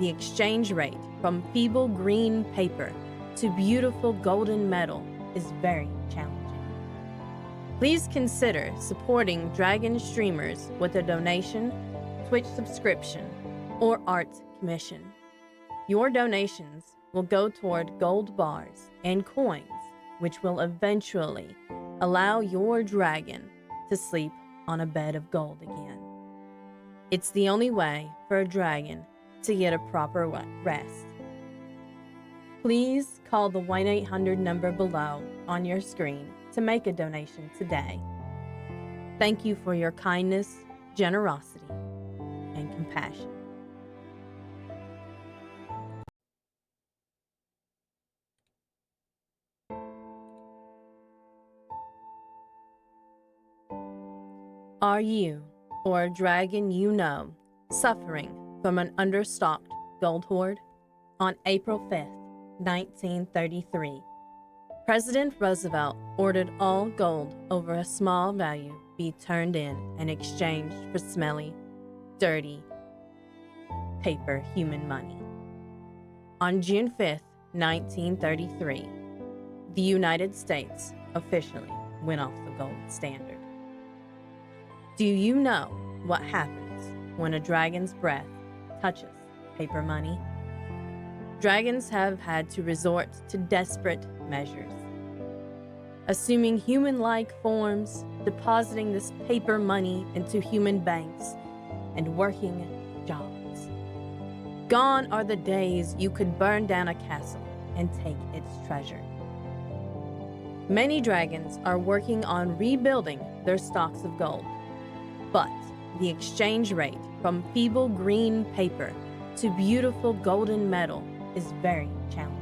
the exchange rate from feeble green paper to beautiful golden metal is very challenging. Please consider supporting Dragon streamers with a donation, Twitch subscription, or art Commission. Your donations will go toward gold bars and coins, which will eventually allow your dragon to sleep on a bed of gold again. It's the only way for a dragon to get a proper rest. Please call the 1-800 number below on your screen to make a donation today. Thank you for your kindness, generosity, and compassion. Are you, or a dragon you know, suffering from an understocked gold hoard? On April 5th, 1933, President Roosevelt ordered all gold over a small value be turned in exchange for smelly, dirty, paper human money. On June 5th, 1933, the United States officially went off the gold standard. Do you know what happens when a dragon's breath touches paper money? Dragons have had to resort to desperate measures, assuming human-like forms, depositing this paper money into human banks, and working jobs. Gone are the days you could burn down a castle and take its treasure. Many dragons are working on rebuilding their stocks of gold, but the exchange rate from feeble green paper to beautiful golden metal is very challenging.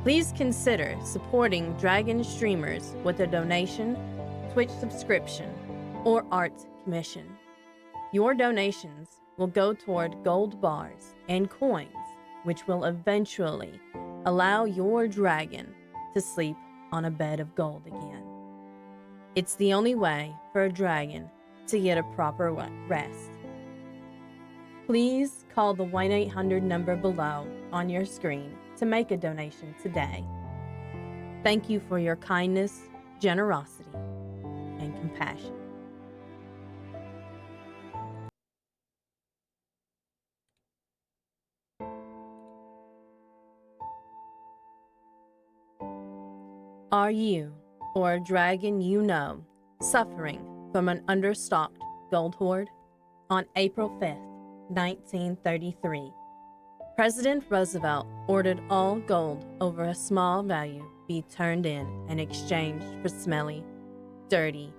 Please consider supporting dragon streamers with a donation, Twitch subscription, or art commission. Your donations will go toward gold bars and coins, which will eventually allow your dragon to sleep on a bed of gold again. It's the only way for a dragon to get a proper rest. Please call the 1-800 number below on your screen to make a donation today. Thank you for your kindness, generosity, and compassion. Are you, or a dragon you know, suffering from an understocked gold hoard? On April 5th, 1933, President Roosevelt ordered all gold over a small value be turned in exchange for smelly, dirty,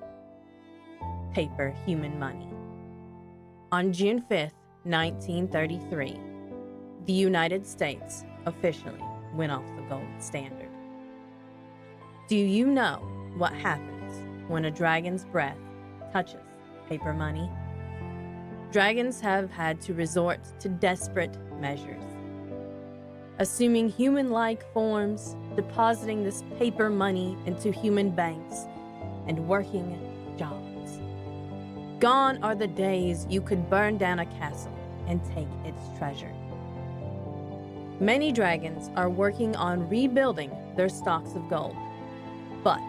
paper human money. On June 5th, 1933, the United States officially went off the gold standard. Do you know what happens when a dragon's breath touches paper money? Dragons have had to resort to desperate measures, assuming human-like forms, depositing this paper money into human banks, and working jobs. Gone are the days you could burn down a castle and take its treasure. Many dragons are working on rebuilding their stocks of gold, but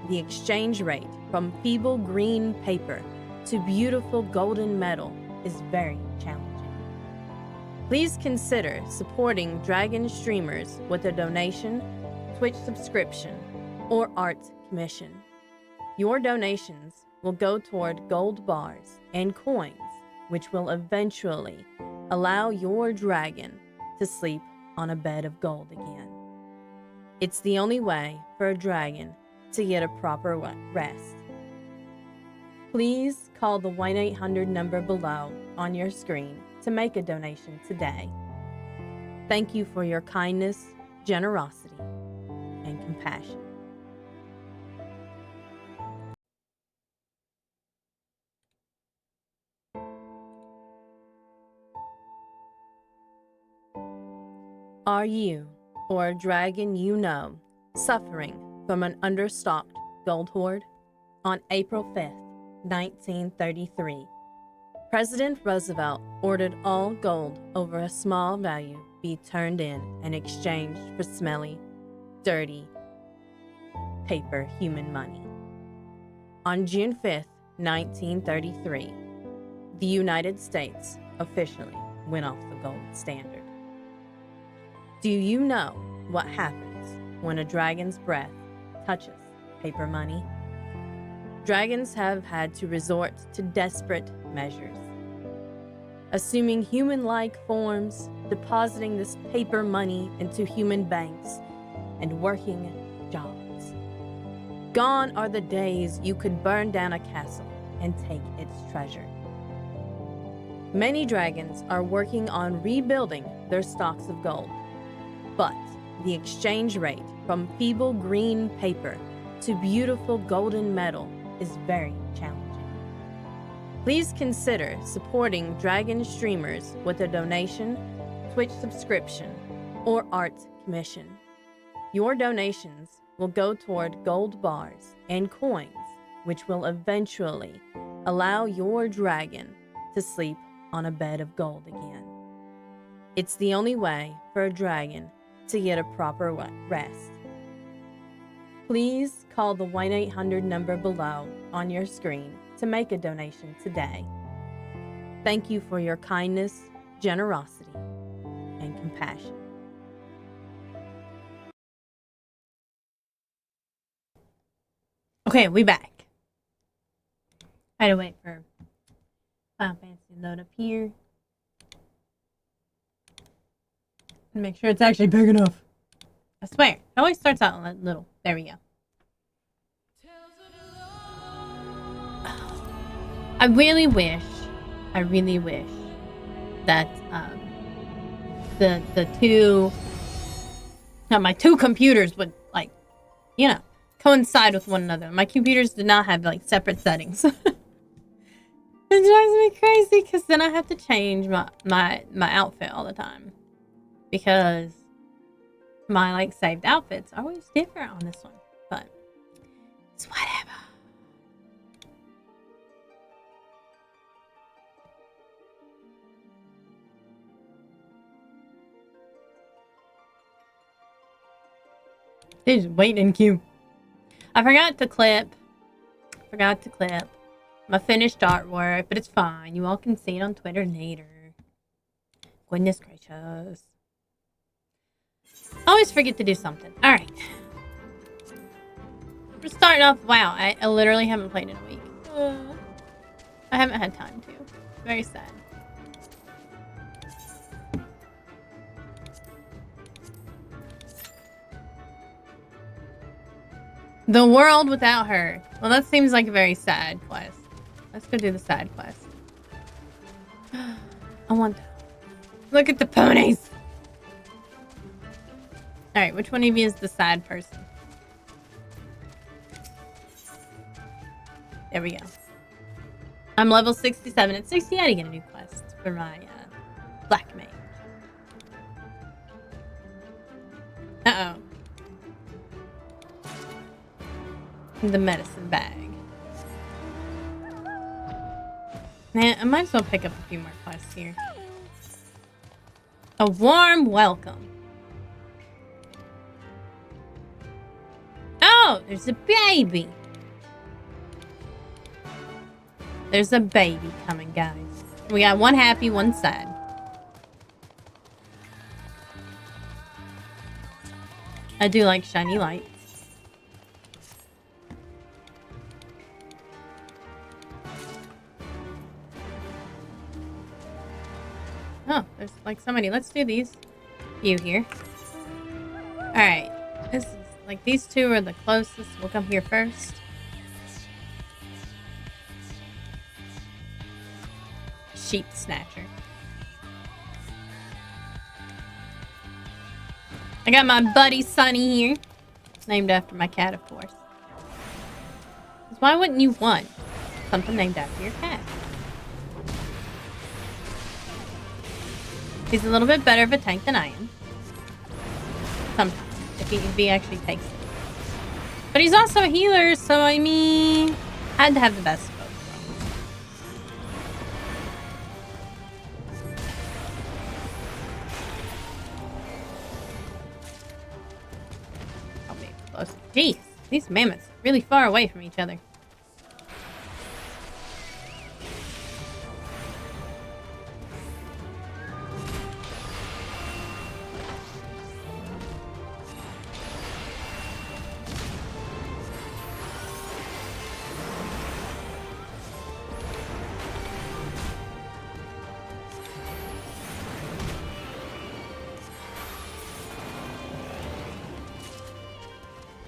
the exchange rate from feeble green paper to beautiful golden metal is very challenging. Please consider supporting dragon streamers with a donation, Twitch subscription, or art commission. Your donations will go toward gold bars and coins, which will eventually allow your dragon to sleep on a bed of gold again. It's the only way for a dragon to get a proper rest. Please call the 1-800 number below on your screen to make a donation today. Thank you for your kindness, generosity, and compassion. Are you, or a dragon you know, suffering from an understocked gold hoard? On April 5th, 1933, President Roosevelt ordered all gold over a small value be turned in exchange for smelly, dirty, paper human money. On June 5th, 1933, the United States officially went off the gold standard. Do you know what happens when a dragon's breath touches paper money? Dragons have had to resort to desperate measures, assuming human-like forms, depositing this paper money into human banks, and working jobs. Gone are the days you could burn down a castle and take its treasure. Many dragons are working on rebuilding their stocks of gold, but the exchange rate from feeble green paper to beautiful golden metal is very challenging. Please consider supporting dragon streamers with a donation, Twitch subscription, or art commission. Your donations will go toward gold bars and coins, which will eventually allow your dragon to sleep on a bed of gold again. It's the only way for a dragon to get a proper rest. Please call the 1-800 number below on your screen to make a donation today. Thank you for your kindness, generosity, and compassion. Okay, we back. I had to wait for Final Fantasy to load up here. And make sure it's actually big enough. I swear, it always starts out little. There we go. I really wish that my two computers would, like, you know, coincide with one another. My computers did not have, like, separate settings. It drives me crazy because then I have to change my outfit all the time, because my, like, saved outfits are always different on this one, but it's whatever. They just wait in queue. I forgot to clip my finished artwork, but it's fine. You all can see it on Twitter later. Goodness gracious. I always forget to do something. Alright. We're starting off. Wow, I literally haven't played in a week. I haven't had time to. Very sad. The world without her. Well, that seems like a very sad quest. Let's go do the sad quest. I want to look at the ponies. Alright, which one of you is the sad person? There we go. I'm level 67. At 60, I had to get a new quest for my black mage. Uh-oh. The medicine bag. Man, I might as well pick up a few more quests here. A warm welcome. Oh, there's a baby. There's a baby coming, guys. We got one happy, one sad. I do like shiny lights. Oh, there's like so many. Let's do these. You here. Alright. This is like, these two are the closest. We'll come here first. Sheep snatcher. I got my buddy Sunny here. Named after my cat, of course. Why wouldn't you want something named after your cat? He's a little bit better of a tank than I am. Sometimes, if he actually takes it. But he's also a healer, so I mean, I had to have the best of both worlds. I'll be close. Jeez, these mammoths are really far away from each other.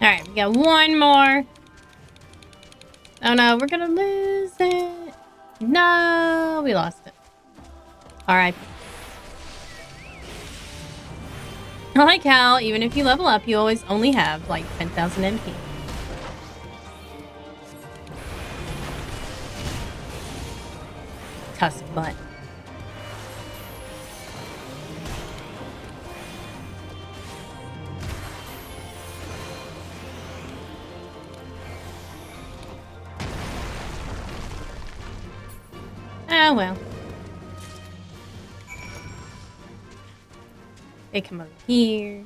Alright, we got one more. Oh no, we're gonna lose it. No, we lost it. Alright. I like how, even if you level up, you always only have, like, 10,000 MP. Tusk butt. Oh well. They come over here.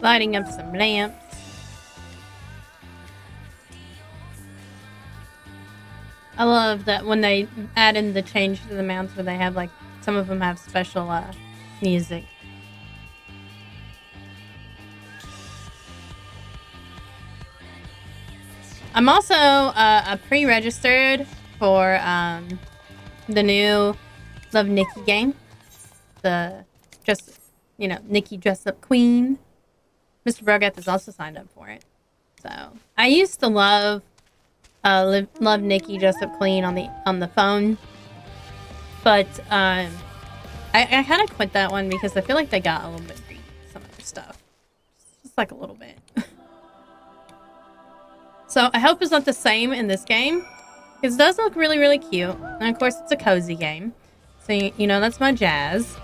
Lighting up some lamps. I love that when they add in the change to the mounts where they have, like, some of them have special music. I'm also pre-registered for the new Love Nikki game. The just, you know, Nikki Dress Up Queen. Mr. Brogath is also signed up for it. So I used to love Nikki Dress Up Queen on the phone, but I kind of quit that one because I feel like they got a little bit greedy with some of their stuff, just like a little bit. So I hope it's not the same in this game, because it does look really, really cute, and of course it's a cozy game, so you know that's my jazz.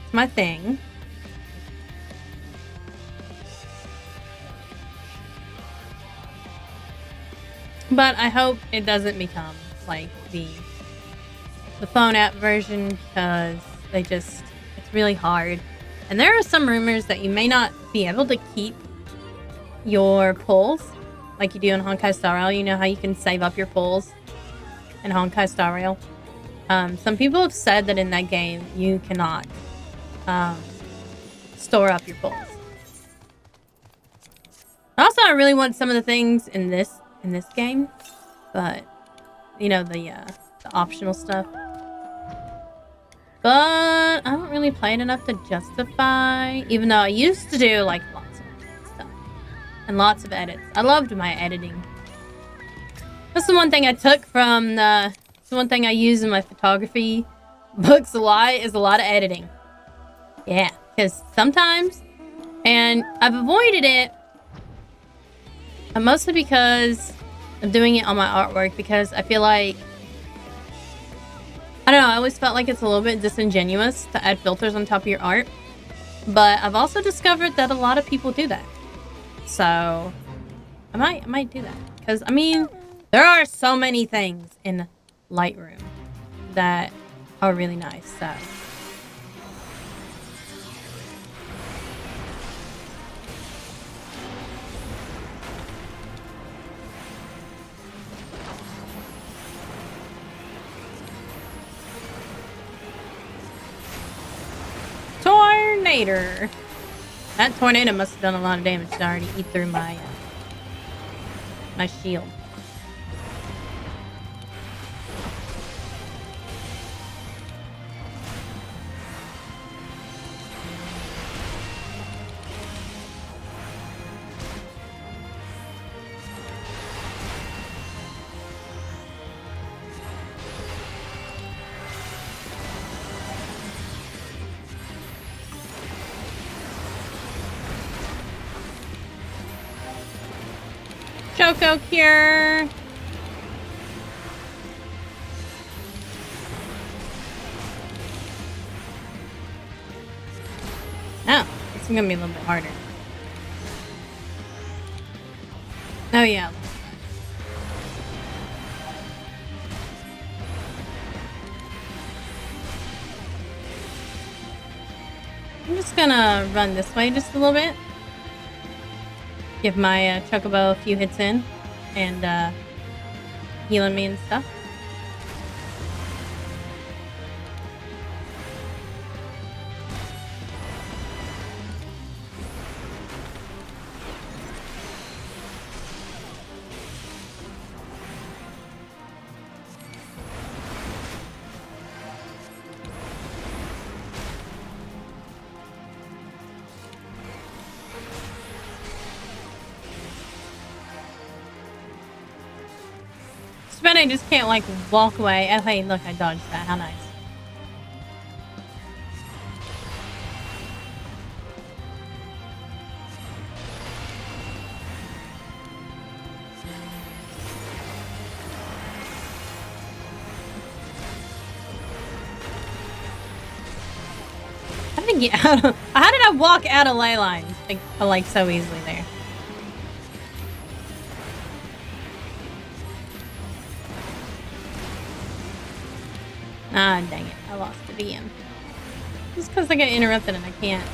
It's my thing. But I hope it doesn't become like the phone app version, because it's really hard. And there are some rumors that you may not be able to keep your pulls like you do in Honkai Star Rail. You know how you can save up your pulls in Honkai Star Rail? Some people have said that in that game you cannot store up your pulls. Also, I really want some of the things in this game, but you know, the optional stuff. But I don't really play it enough to justify, even though I used to do like lots of stuff and lots of edits. I loved my editing. That's the one thing I took from the one thing I use in my photography books a lot, is a lot of editing. Yeah, because sometimes, and I've avoided it mostly because I'm doing it on my artwork, because I feel like, I don't know, I always felt like it's a little bit disingenuous to add filters on top of your art. But I've also discovered that a lot of people do that. So I might do that. Because, I mean, there are so many things in Lightroom that are really nice, so. Tornado. That tornado must have done a lot of damage to already eat through my my shield. Choco Cure. Oh, this is gonna be a little bit harder. Oh yeah. I'm just gonna run this way just a little bit. Give my Chocobo a few hits in, and healing me and stuff. I just can't, like, walk away. Oh, hey, look, I dodged that. How nice. How did I get out of... How did I walk out of ley lines? Like so easily there. Ah, dang it. I lost it again. Just because I get interrupted and I can't.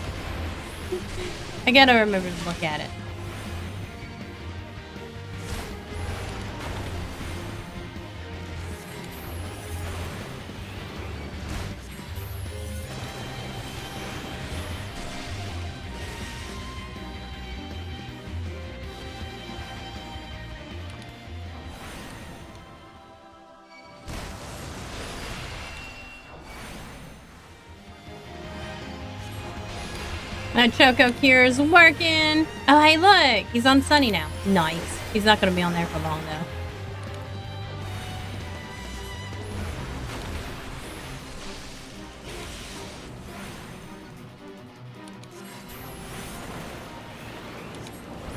I gotta remember to look at it. That Choco Cure is working. Oh, hey, look. He's on Sunny now. Nice. He's not going to be on there for long, though.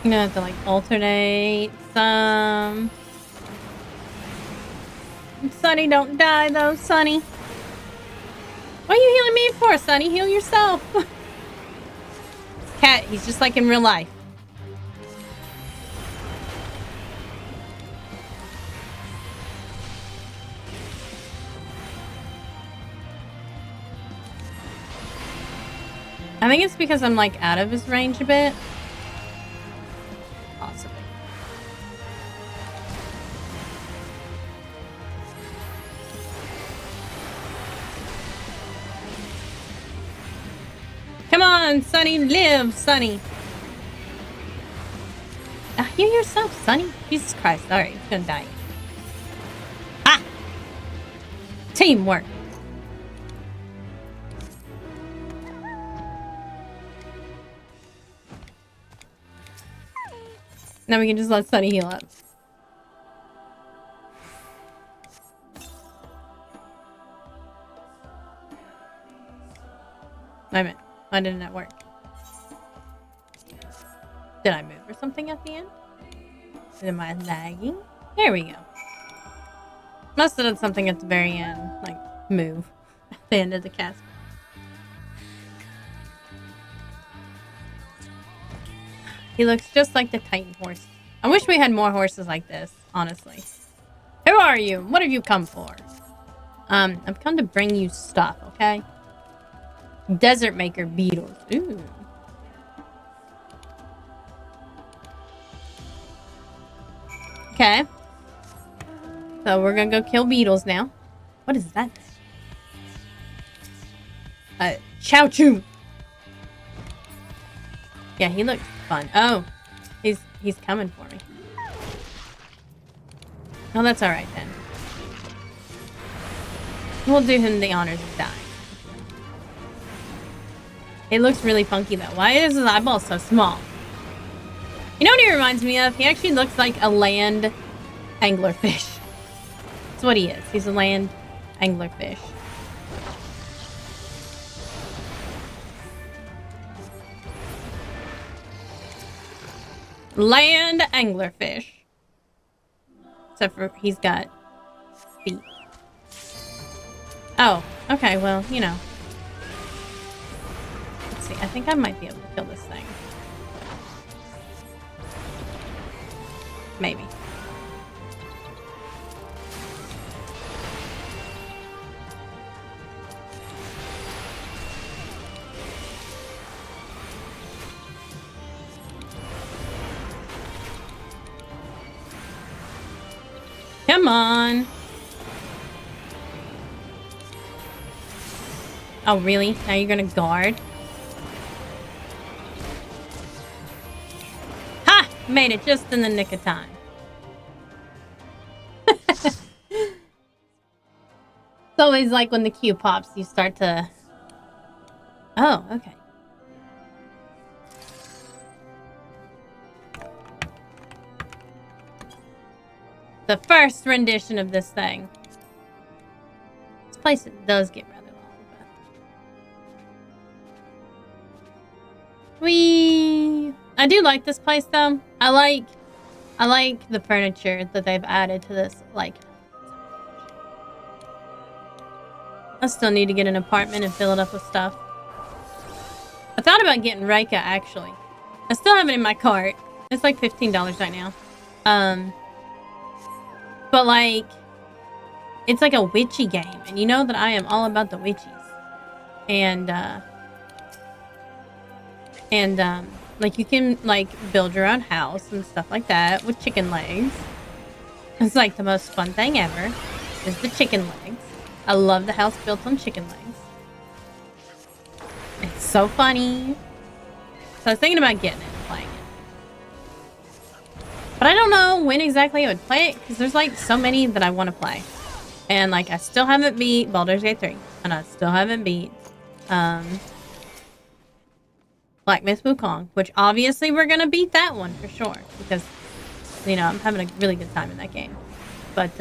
I'm going to have to, like, alternate some. Sunny, don't die, though, Sunny. What are you healing me for, Sunny? Heal yourself. Cat, he's just like in real life. I think it's because I'm like out of his range a bit. Possibly. Come on, Sunny, live, Sunny. Heal yourself, Sunny. Jesus Christ. Alright, he's gonna die. Ah! Teamwork. Now we can just let Sunny heal up. Wait a minute. Why didn't that work? Did I move or something at the end? Am I lagging? There we go. Must have done something at the very end. Like, move. At the end of the cast. He looks just like the Titan horse. I wish we had more horses like this, honestly. Who are you? What have you come for? I've come to bring you stuff, okay? Desert Maker beetles. Ooh. Okay. So we're gonna go kill beetles now. What is that? Chow Choo. Yeah, he looks fun. Oh, he's coming for me. Oh, that's all right then. We'll do him the honors of dying. It looks really funky though. Why is his eyeball so small? You know what he reminds me of? He actually looks like a land anglerfish. That's what he is. He's a land anglerfish. Land anglerfish. Except for he's got feet. Oh, okay, well, you know. Let's see, I think I might be able to kill this thing. Maybe. Come on. Oh, really? Now you're gonna guard? Ha! Made it just in the nick of time. It's always like when the queue pops, you start to... Oh, okay. the first rendition of this thing. This place does get rather long, but... Whee! I do like this place, though. I like the furniture that they've added to this, like... I still need to get an apartment and fill it up with stuff. I thought about getting Reika, actually. I still have it in my cart. It's like $15 right now. But like, it's like a witchy game. And you know that I am all about the witchies. And like you can like build your own house and stuff like that with chicken legs. It's like the most fun thing ever is the chicken legs. I love the house built on chicken legs. It's so funny. So I was thinking about getting it and playing it. But I don't know when exactly I would play it because there's like so many that I want to play. And like I still haven't beat Baldur's Gate 3. And I still haven't beat Black Myth Wukong. Which obviously we're going to beat that one for sure. Because, you know, I'm having a really good time in that game. But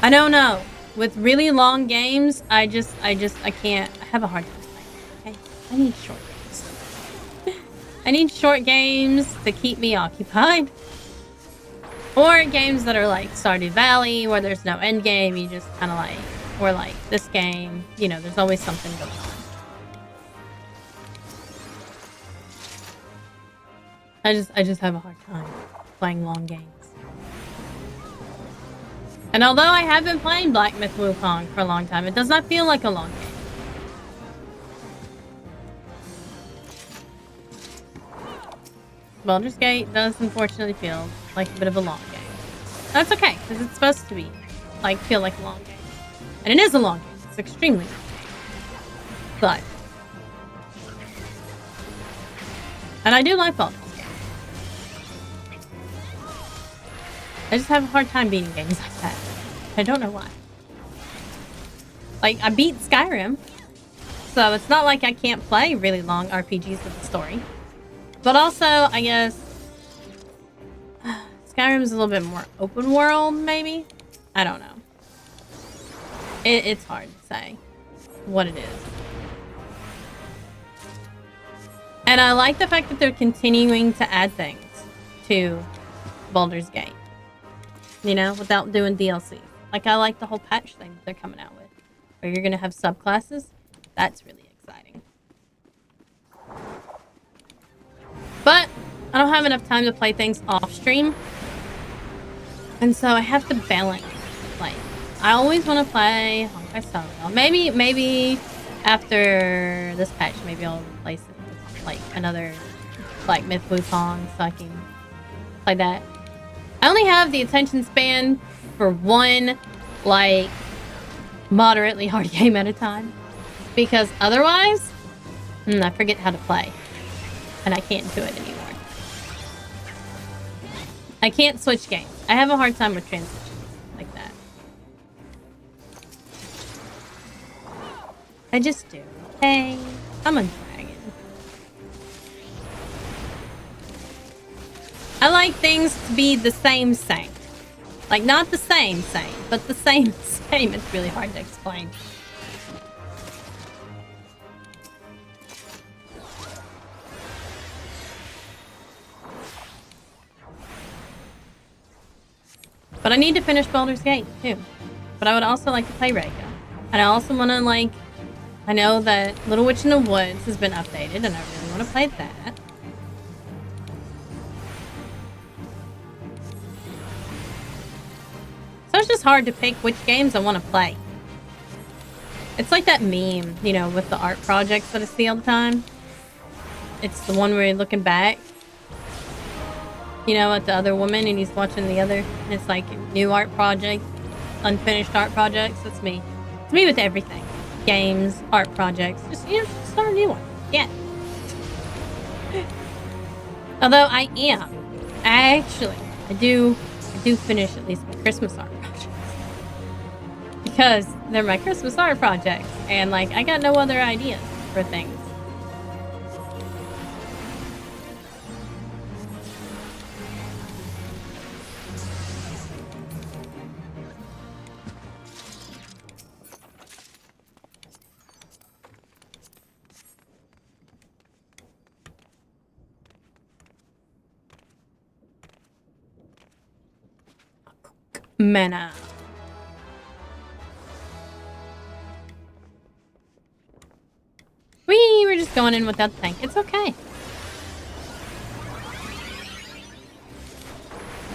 I don't know. With really long games, I can't. I have a hard time playing. Okay? I need short games. I need short games to keep me occupied. Or games that are like Stardew Valley, where there's no end game. You just kind of like, or like this game. You know, there's always something going on. I just have a hard time playing long games. And although I have been playing Black Myth Wukong for a long time, it does not feel like a long game. Baldur's Gate does unfortunately feel like a bit of a long game. That's okay, because it's supposed to be, like, feel like a long game. And it is a long game. It's extremely long. But... and I do like Baldur's Gate. I just have a hard time beating games like that. I don't know why. Like, I beat Skyrim. So it's not like I can't play really long RPGs with the story. But also, I guess... Skyrim's a little bit more open world, maybe? I don't know. It's hard to say what it is. And I like the fact that they're continuing to add things to Baldur's Gate. You know, without doing DLC. Like, I like the whole patch thing that they're coming out with. Where you're going to have subclasses. That's really exciting. But, I don't have enough time to play things off-stream. And so I have to balance. Like, I always want to play Honkai Star Rail. Maybe after this patch, maybe I'll replace it with, like, another, like, Myth Wukong so I can play that. I only have the attention span for one, like, moderately hard game at a time. Because otherwise, I forget how to play. And I can't do it anymore. I can't switch games. I have a hard time with transitions like that. I just do. Hey, I'm a dragon. I like things to be the same. Like, not the same, but the same. It's really hard to explain. But I need to finish Baldur's Gate, too. But I would also like to play Reika. And I also want to, like... I know that Little Witch in the Woods has been updated, and I really want to play that. So it's just hard to pick which games I want to play. It's like that meme, you know, with the art projects that I see all the time. It's the one where you're looking back, you know, at the other woman, and he's watching the other, and it's like new art project, unfinished art projects. That's me. It's me with everything. Games, art projects, just, you know, just start a new one. Yeah. Although I do finish at least my Christmas art projects. Because they're my Christmas art projects, and like, I got no other ideas for things. mana. We were just going in without the tank. It's okay.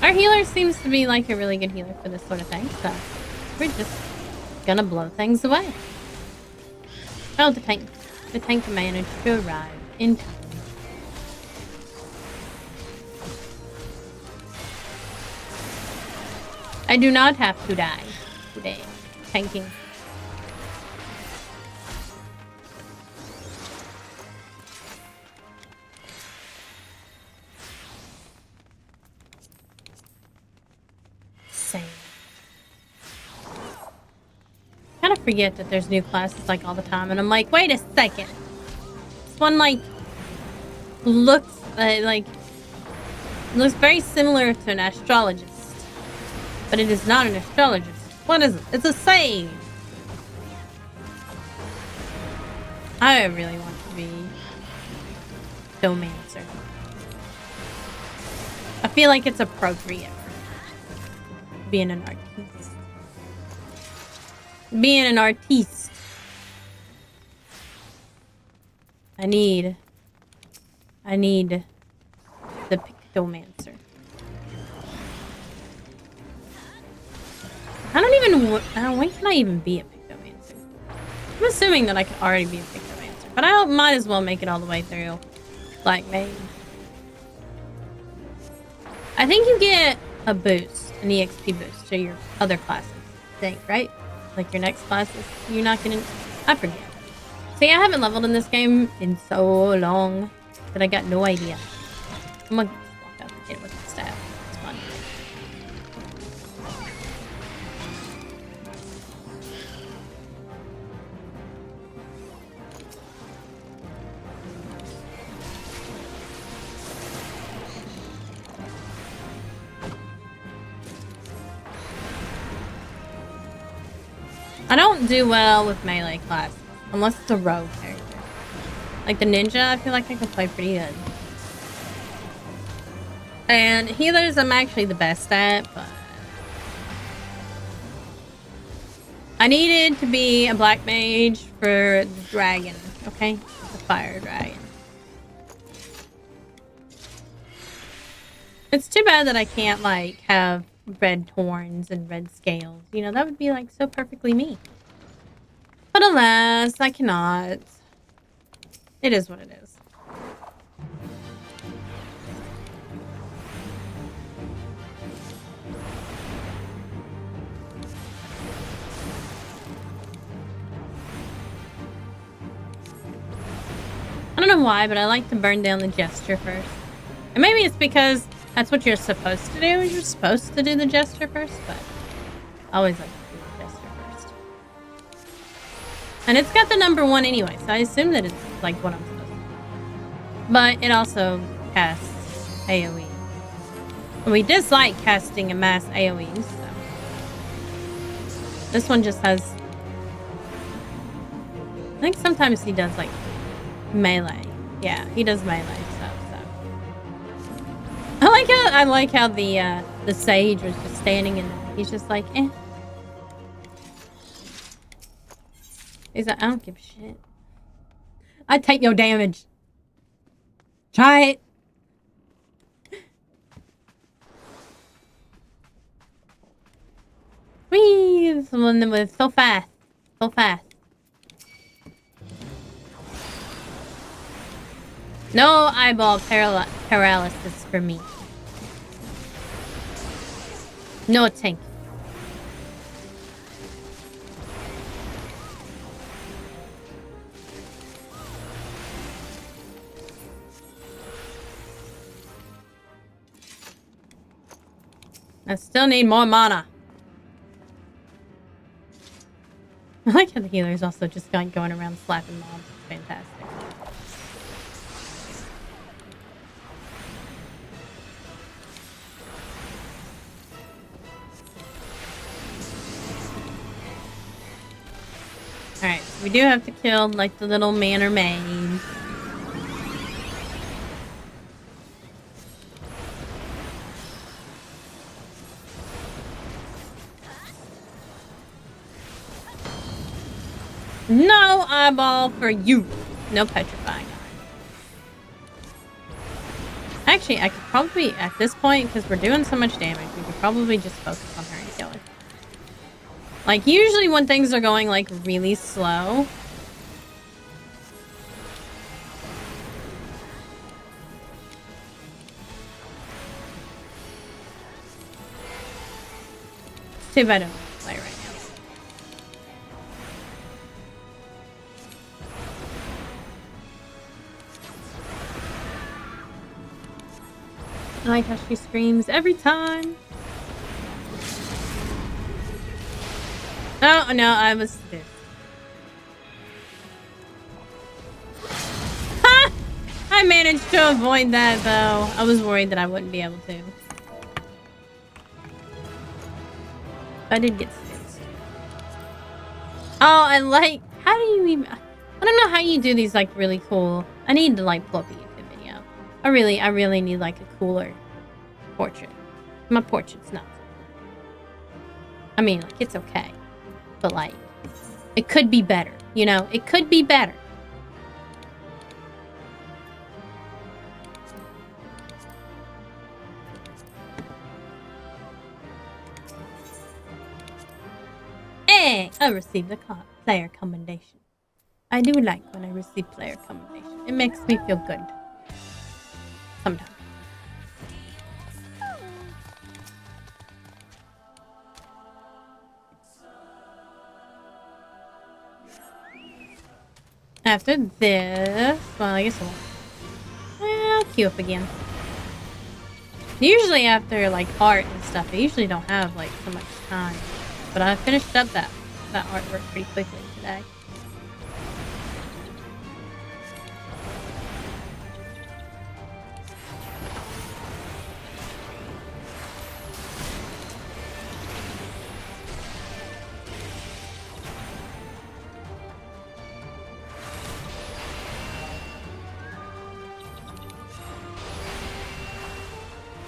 Our healer seems to be like a really good healer for this sort of thing, so we're just gonna blow things away. Oh, the tank managed to arrive in time. I do not have to die today. Tanking. Same. I kind of forget that there's new classes like all the time, and I'm like, wait a second. This one like looks looks very similar to an astrologist. But it is not an astrologist. What is it? It's a sage. I really want to be Domancer. I feel like it's appropriate being an artiste. Being an artiste. I need the Pictomancer. I don't even... when can I even be a Pictomancer? I'm assuming that I could already be a Pictomancer, but I might as well make it all the way through Black Mage. I think you get a boost, an EXP boost to your other classes, I think, right? Like your next classes, you're not gonna... I forget. See, I haven't leveled in this game in so long that I got no idea. I'm gonna walk out the gate with the staff. It's fun. I don't do well with melee classes, unless it's a rogue character. Like the ninja, I feel like I can play pretty good. And healers, I'm actually the best at, but... I needed to be a black mage for the dragon, okay? The fire dragon. It's too bad that I can't, like, have red horns and red scales. You know, that would be, like, so perfectly me. But alas, I cannot. It is what it is. I don't know why, but I like to burn down the Jester first. And maybe it's because that's what you're supposed to do. You're supposed to do the Jester first, but I always like to do the Jester first. And it's got the #1 anyway, so I assume that it's like what I'm supposed to do. But it also casts AoE. We dislike casting a mass AoE, so. This one just has... I think sometimes he does like melee. Yeah, he does melee stuff, so. I like how the sage was just standing and he's just like, eh. He's like, I don't give a shit. I take no damage. Try it. Whee! This one was so fast. So fast. No eyeball paralysis for me. No tank. I still need more mana. I like how the healer's also just going around slapping mobs. It's fantastic. Alright, so we do have to kill, like, the little man or maid. fireball for you. No petrifying. Actually, I could probably, at this point, because we're doing so much damage, we could probably just focus on her and kill her. Like, usually when things are going, like, really slow... It's too bad I don't play right now. I like how she screams every time. Oh, no, I was this. Ha! I managed to avoid that, though. I was worried that I wouldn't be able to. I did get stitched. Oh, I like... How do you even... I don't know how you do these, like, really cool... I need to, like, pull up a YouTube video. I really need, like, a cooler portrait. My portrait's not. I mean, like, it's okay. But, like, it could be better. You know? It could be better. Hey! I received a player commendation. I do like when I receive player commendation. It makes me feel good. Sometimes. After this, well, I guess I'll queue up again. Usually after, like, art and stuff, I usually don't have, like, so much time. But I finished up that artwork pretty quickly today.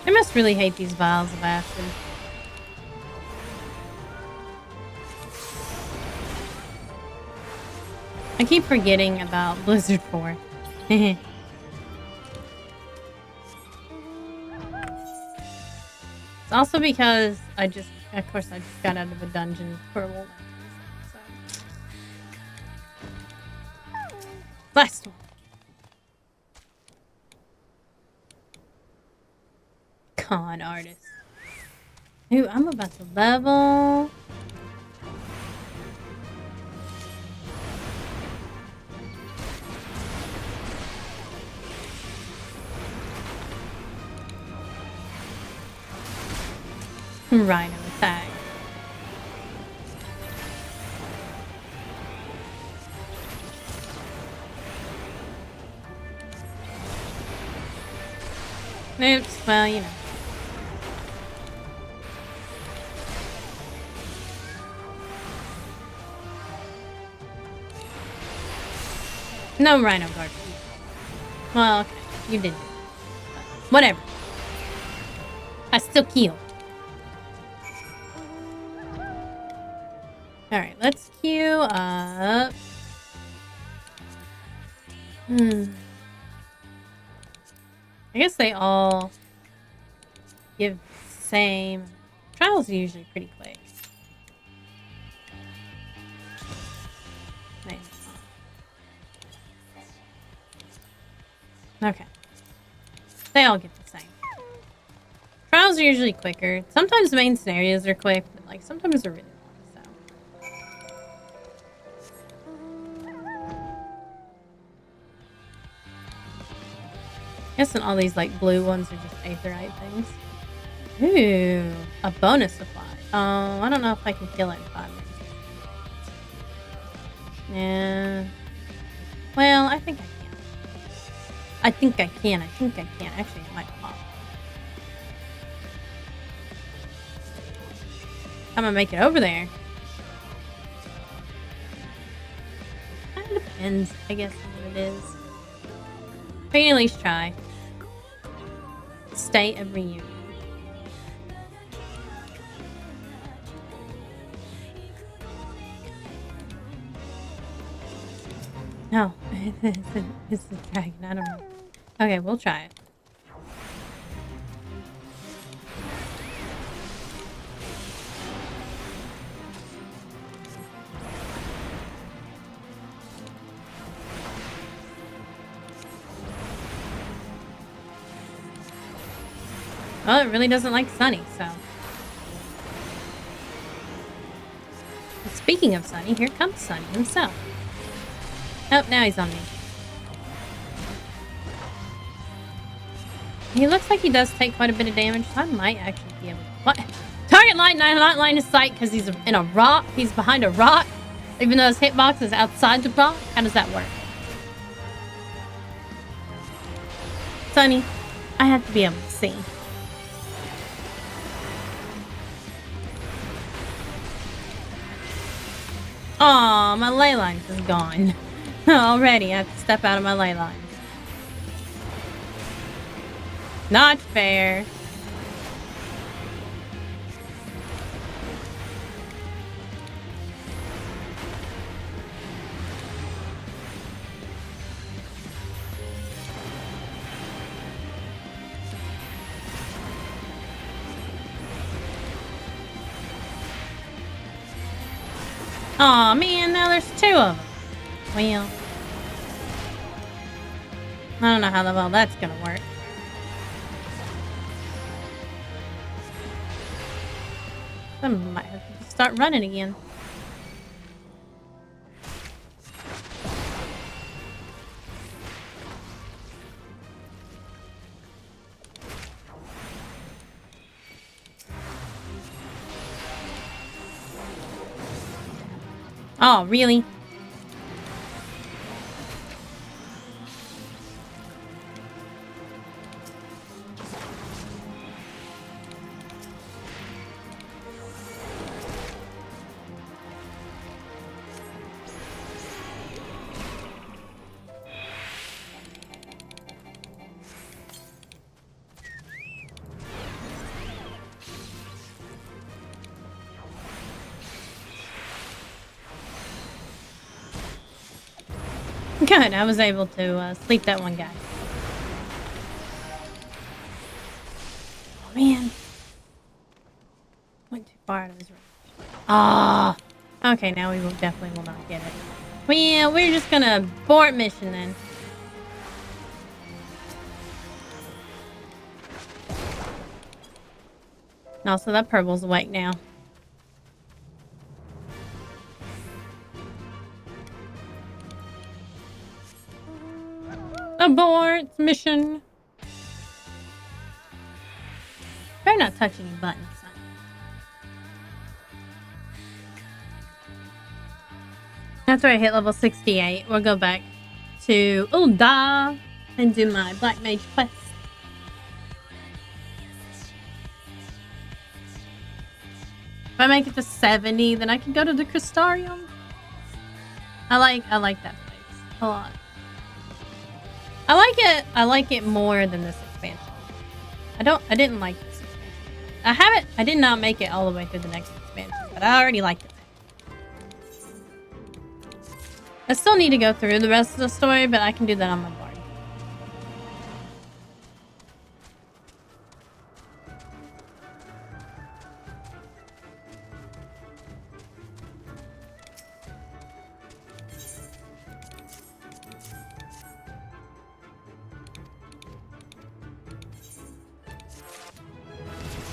I must really hate these vials of acid. I keep forgetting about Blizzard 4. It's also because of course, I just got out of a dungeon for a little bit. So. Last one. Con artist. Ooh, I'm about to level. Rhino attack. Oops, well, you know. No Rhino guard. Well, okay. You did. Whatever. I still kill. Alright, let's queue up. I guess they all give the same. Trials are usually pretty quick. Okay. They all get the same. Trials are usually quicker. Sometimes the main scenarios are quick, but like sometimes they're really long, so. Guessing all these like blue ones are just aetherite things. Ooh, a bonus supply. Oh, I don't know if I can kill it in 5 minutes. Yeah. Well, I think I can. I think I can. Actually, it might pop. I'm gonna make it over there. Kind of depends, I guess, on what it is. We can at least try. State of reunion. No, it's a dragon. I don't know. Okay, we'll try it. Well, it really doesn't like Sunny, so. But speaking of Sunny, here comes Sunny himself. Oh, now he's on me. He looks like he does take quite a bit of damage, so I might actually be able to... What? Target line, not line of sight because he's in a rock. He's behind a rock. Even though his hitbox is outside the rock. How does that work? Sunny, I have to be able to see. Aw, my ley lines is gone. Already, I have to step out of my ley lines. Not fair. Aw, man, now there's two of them. Well, I don't know how well that's gonna work. I might have to start running again. Oh, really? Good, I was able to sleep that one guy. Oh, man. Went too far out of his range. Ah. Okay, now we definitely will not get it. Well, we're just gonna abort mission then. Also, that purple's awake now. Abort mission. Better not touch any buttons. Son. After I hit level 68, we'll go back to Ulda and do my Black Mage quest. If I make it to 70, then I can go to the Crystarium. I like that place a lot. I like it more than this expansion. I didn't like this expansion. I did not make it all the way through the next expansion, but I already liked it. I still need to go through the rest of the story, but I can do that on my bard.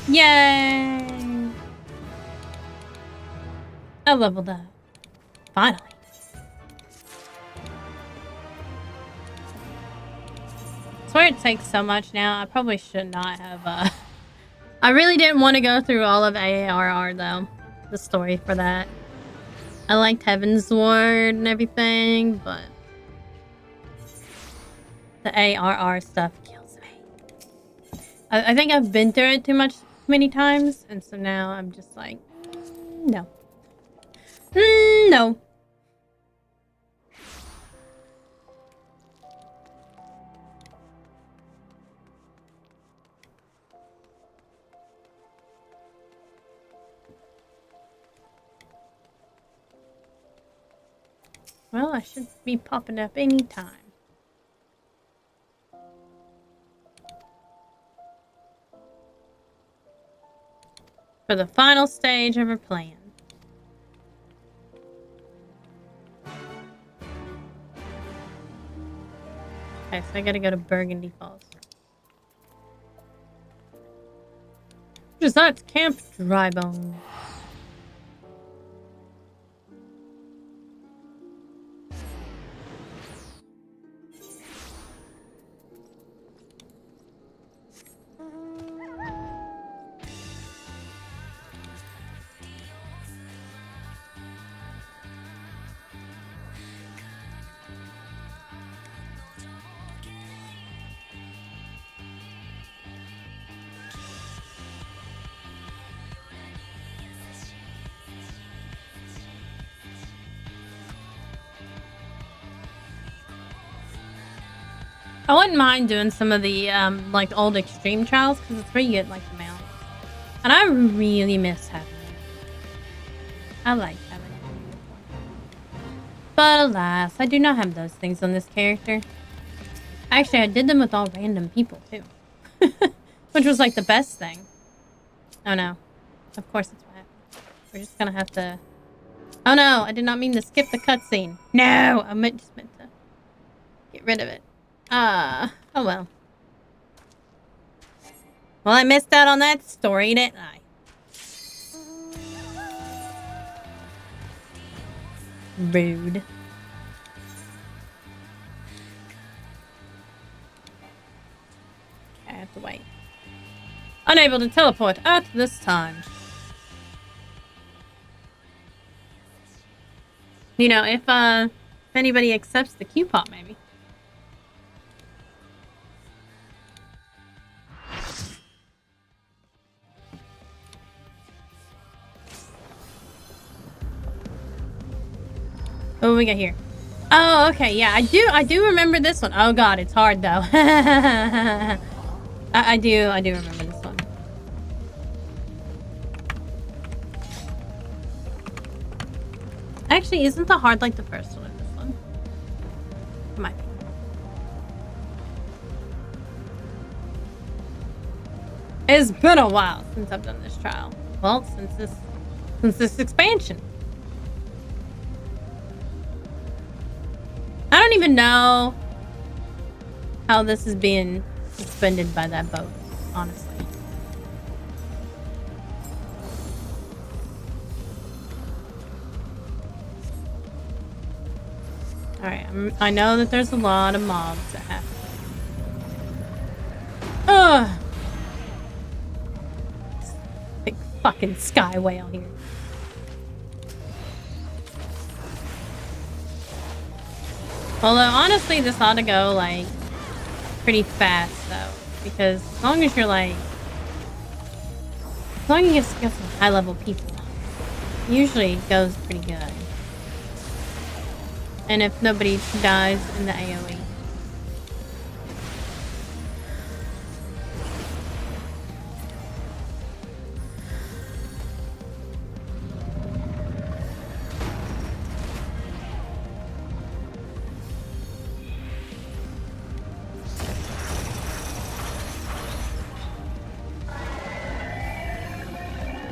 Yay! I leveled up. Finally. I swear it takes so much now. I probably should not have, I really didn't want to go through all of AARR, though. The story for that. I liked Heaven's Ward and everything, but... the ARR stuff kills me. I think I've been through it too many times, and so now I'm just like, no. No. Well, I should be popping up anytime. For the final stage of her plan. Okay, so I gotta go to Burgundy Falls. That's Camp Drybone. I wouldn't mind doing some of the, like, old extreme trials, because it's where you get, like, the mounts. And I really miss having it. I like having it. But alas, I do not have those things on this character. Actually, I did them with all random people, too. Which was, like, the best thing. Oh, no. Of course it's what happened. We're just gonna have to... Oh, no! I did not mean to skip the cutscene. No! I just meant to get rid of it. Oh well. Well, I missed out on that story, didn't I? Rude. Okay, I have to wait. Unable to teleport at this time. You know, if anybody accepts the Q-pop, maybe. What do we got here? Oh, okay, yeah, I do remember this one. Oh god, it's hard though. I do remember this one. Actually, isn't the hard like the first one in this one? It might be. It's been a while since I've done this trial. Well, since this expansion. I don't even know how this is being suspended by that boat, honestly. Alright, I know that there's a lot of mobs that happen. Ugh! Big fucking sky whale here. Although, honestly, this ought to go, like, pretty fast, though. Because as long as you're, like... As long as you get some high-level people, it usually goes pretty good. And if nobody dies in the AoE.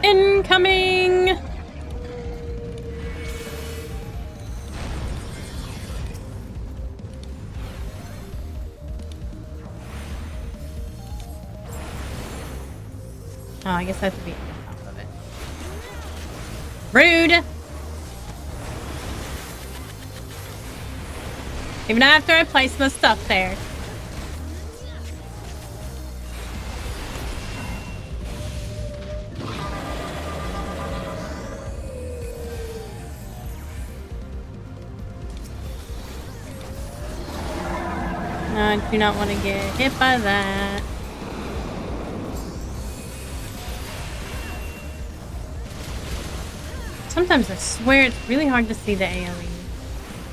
Incoming! Oh, I guess I have to be on top of it. Rude! Even after I place my stuff there. I do not want to get hit by that. Sometimes I swear it's really hard to see the AoE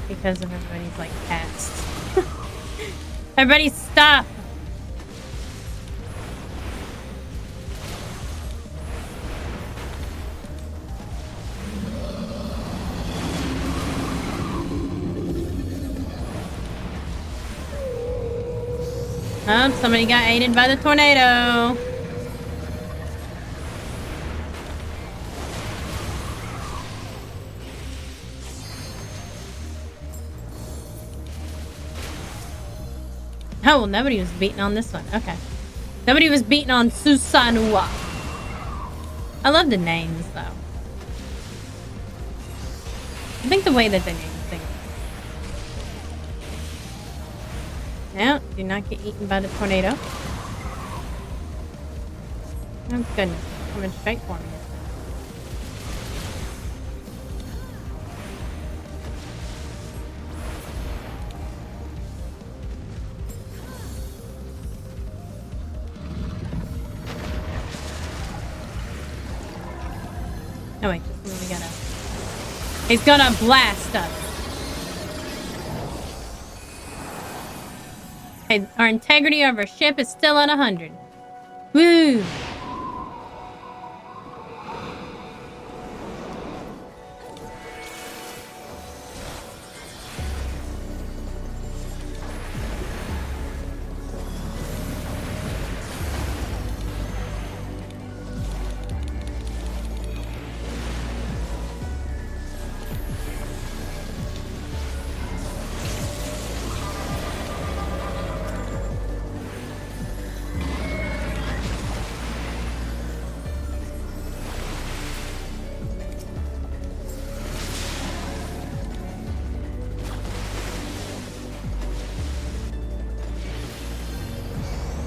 because of everybody's like cast. Everybody stop! Oh, somebody got aided by the tornado. Oh, well, nobody was beaten on this one. Okay. Nobody was beaten on Susanua. I love the names, though. I think the way that they name things. Now, do not get eaten by the tornado. Oh, goodness. Coming straight for me. Oh wait, just let me get up. He's gonna blast us. Okay, our integrity of our ship is still at 100. Woo!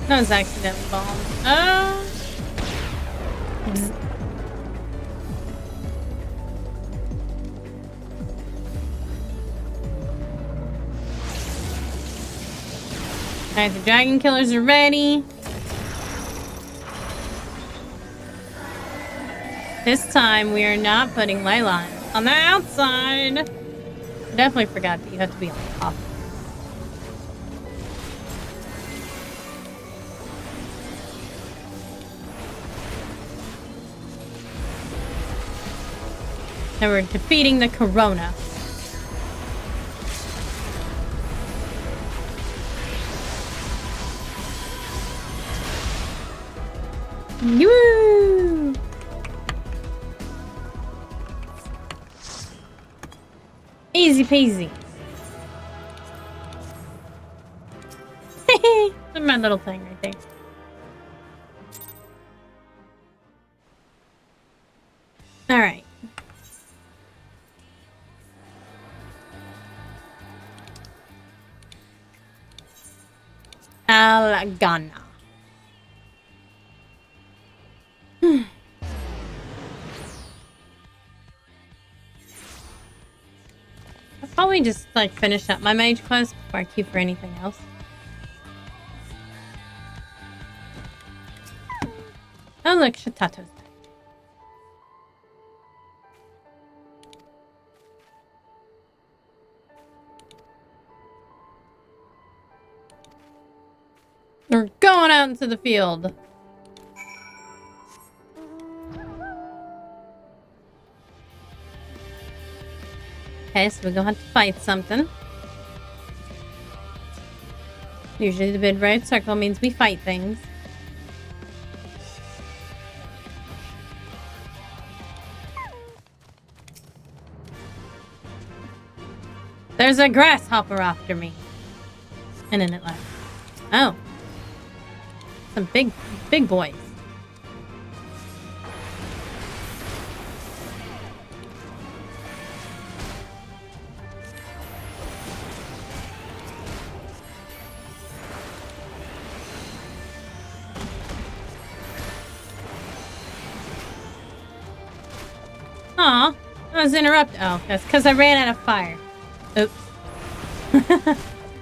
That was accidentally bombed. Oh! Bzz. Alright, the dragon killers are ready. This time we are not putting ley lines on the outside. I definitely forgot that you have to be on top. And we're defeating the Corona. Woo! Easy peasy. That's my little thing right there. Alright. Algana. I'll probably just like finish up my mage quest before I queue for anything else. Oh look, Shatato's back. We're going out into the field. Okay, so we're gonna have to fight something. Usually the big red circle means we fight things. There's a grasshopper after me. And then it left. Oh. Some big boys. Aw, I was interrupted. Oh, that's because I ran out of fire. Oops.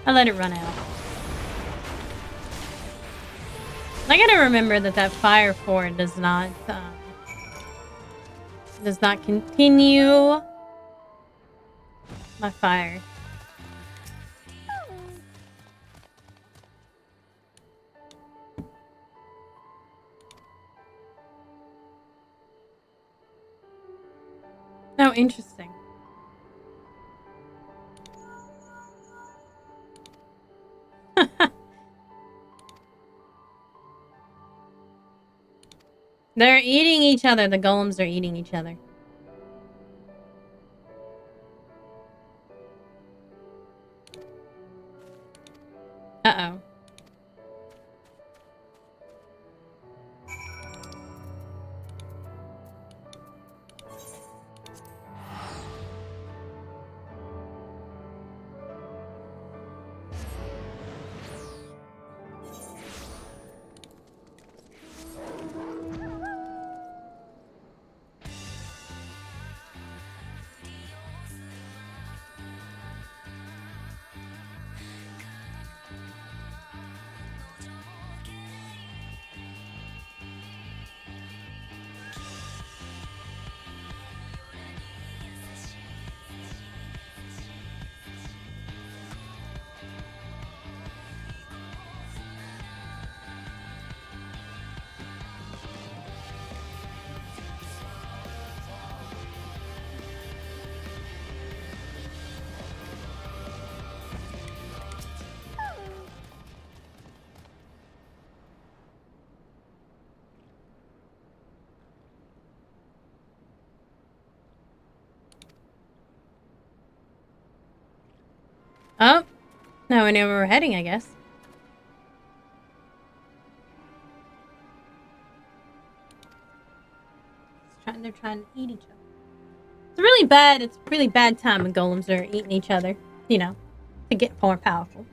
I let it run out. I gotta remember that fire fort does not continue my fire. Oh, interesting. They're eating each other. The golems are eating each other. Uh-oh. Oh, now we know where we're heading, I guess. They're trying to eat each other. It's really bad time when golems are eating each other, you know, to get more powerful.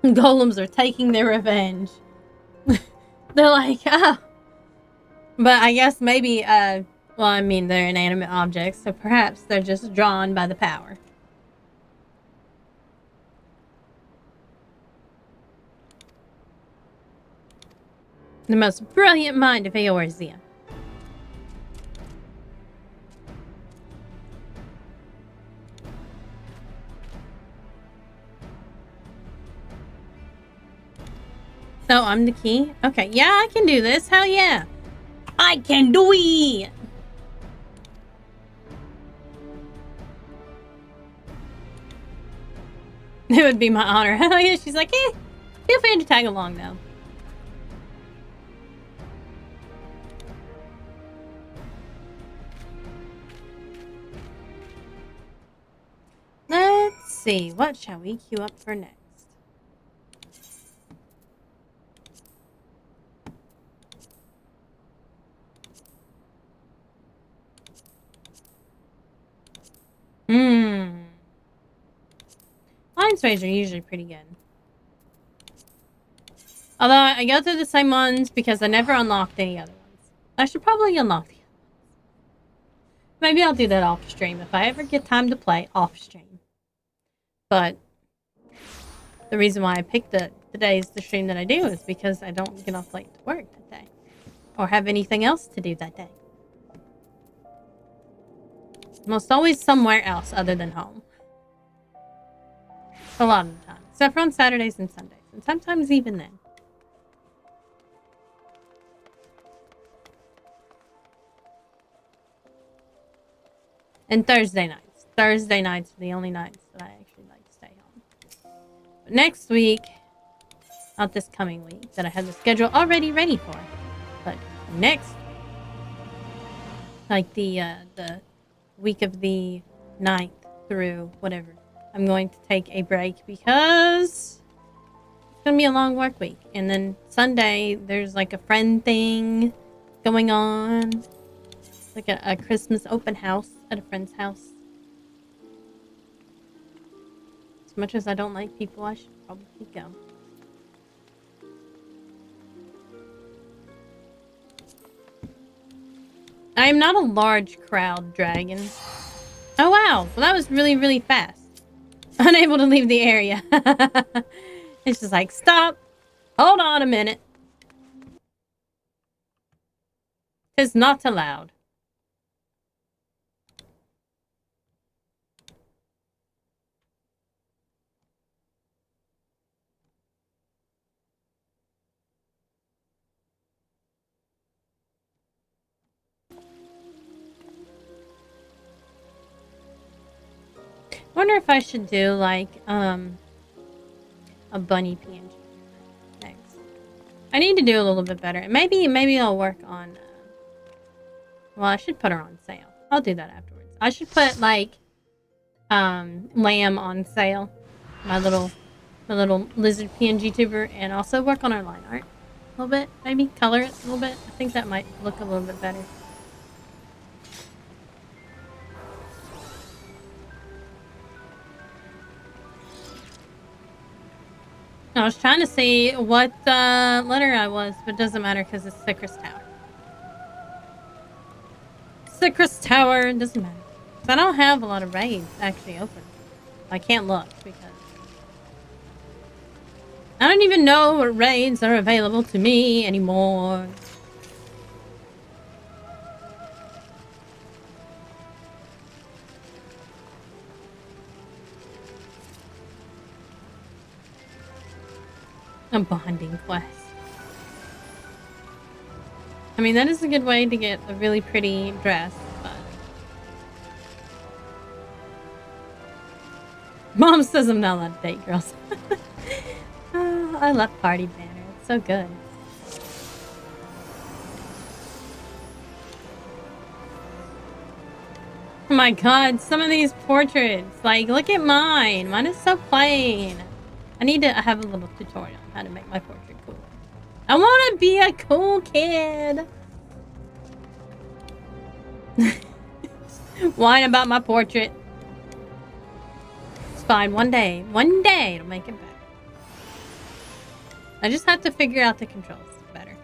Golems are taking their revenge. They're like, oh. But I guess maybe, well, I mean, they're inanimate objects, so perhaps they're just drawn by the power. The most brilliant mind of Eorzea. So I'm the key? Okay, yeah, I can do this. Hell yeah. I can do it! It would be my honor. Hell yeah, she's like, feel free to tag along though. Let's see, what shall we queue up for next? Lions Rage are usually pretty good. Although I go through the same ones because I never unlocked any other ones. I should probably unlock the other ones. Maybe I'll do that off stream if I ever get time to play off stream. But the reason why I picked the days to stream that I do is because I don't get off late to work that day. Or have anything else to do that day. Almost always somewhere else other than home. A lot of the time. Except for on Saturdays and Sundays. And sometimes even then. And Thursday nights. Thursday nights are the only nights that I actually like to stay home. But next week, not this coming week, that I have the schedule already ready for. But next, like the week of the 9th through whatever, I'm going to take a break because it's going to be a long work week. And then Sunday, there's like a friend thing going on. Like a Christmas open house at a friend's house. As much as I don't like people, I should probably go. I am not a large crowd dragon. Oh wow, well that was really, really fast. Unable to leave the area. It's just like, stop. Hold on a minute. It's not allowed. Wonder if I should do like a bunny PNG next. I need to do a little bit better. Maybe I'll work on. Well, I should put her on sale. I'll do that afterwards. I should put like lamb on sale. My little lizard PNG tuber, and also work on our line art a little bit. Maybe color it a little bit. I think that might look a little bit better. I was trying to see what letter I was, but it doesn't matter because it's Citrus Tower. Citrus Tower, doesn't matter. I don't have a lot of raids actually open. I can't look because I don't even know what raids are available to me anymore. A bonding quest. I mean, that is a good way to get a really pretty dress, but... Mom says I'm not allowed to date girls. Oh, I love Party Banner. It's so good. Oh my god, some of these portraits. Like, look at mine. Mine is so plain. I need to have a little tutorial on how to make my portrait cool. I want to be a cool kid. Whine about my portrait. It's fine. One day it'll make it better. I just have to figure out the controls better.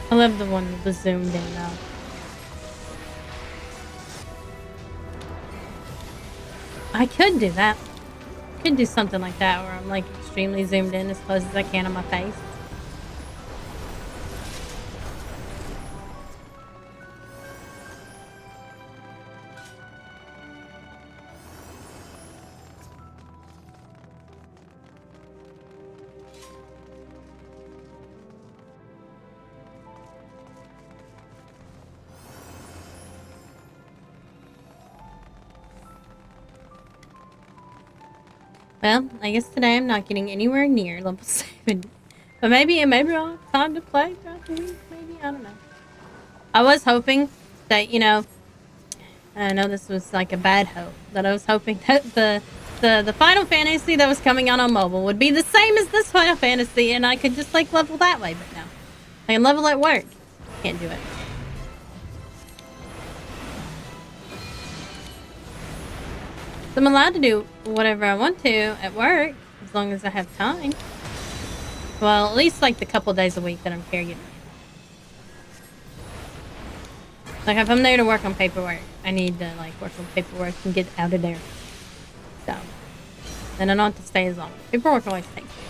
I love the one with the zoomed in though. I could do that. Could do something like that where I'm like extremely zoomed in as close as I can on my face. Well, I guess today I'm not getting anywhere near level 7. But maybe I'll have time to play throughout the week. Maybe, I don't know. I was hoping that, you know, I know this was like a bad hope, that I was hoping that the Final Fantasy that was coming out on mobile would be the same as this Final Fantasy, and I could just like level that way, but no. I can level at work. Can't do it. So I'm allowed to do whatever I want to at work, as long as I have time. Well, at least like the couple days a week that I'm caregiving. Like if I'm there to work on paperwork, I need to like work on paperwork and get out of there. So, then I don't have to stay as long. Paperwork always takes me.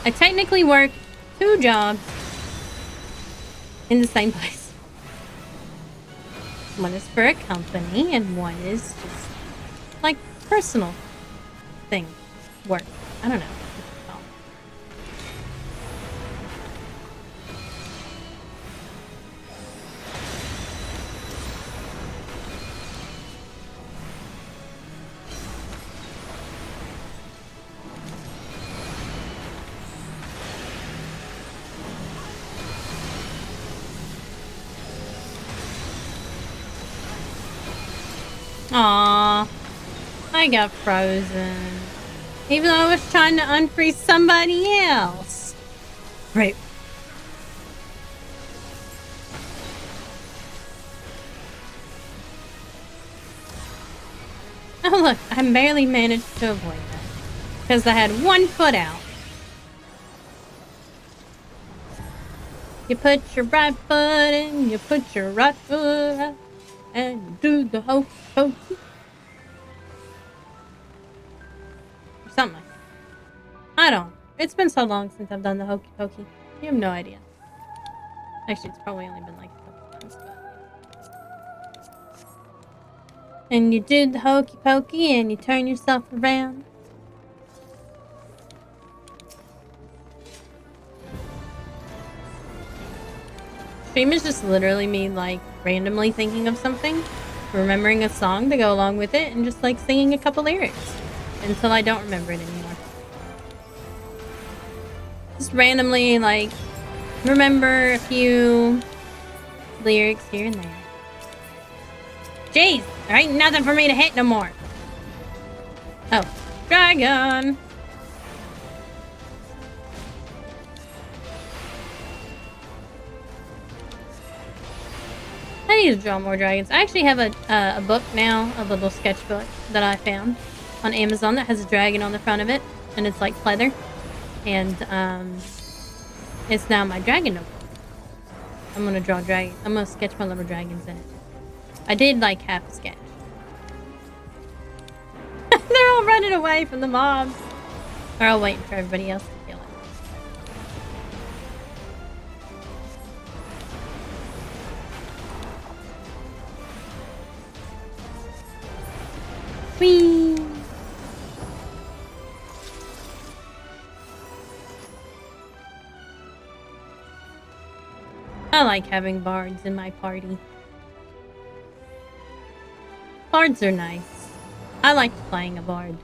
I technically work 2 jobs in the same place. One is for a company, and one is just like personal thing, work. I don't know. Aww, I got frozen. Even though I was trying to unfreeze somebody else. Right. Oh look, I barely managed to avoid that. Because I had 1 foot out. You put your right foot in, you put your right foot out. And do the hokey pokey. Something like that. I don't. It's been so long since I've done the hokey pokey. You have no idea. Actually, it's probably only been like a couple times. And you do the hokey pokey and you turn yourself around. Stream is just literally me like randomly thinking of something, remembering a song to go along with it, and just like singing a couple lyrics until I don't remember it anymore. Just randomly like remember a few lyrics here and there. Jeez, there ain't nothing for me to hit no more. Oh, dragon. I need to draw more dragons. I actually have a book now, a little sketchbook that I found on Amazon that has a dragon on the front of it, and it's like pleather. And it's now my dragon notebook. I'm gonna draw dragon. I'm gonna sketch my little dragons in it. I did like half a sketch. They're all running away from the mobs. They're all waiting for everybody else to kill it. Whee! I like having bards in my party. Bards are nice. I like playing a bard.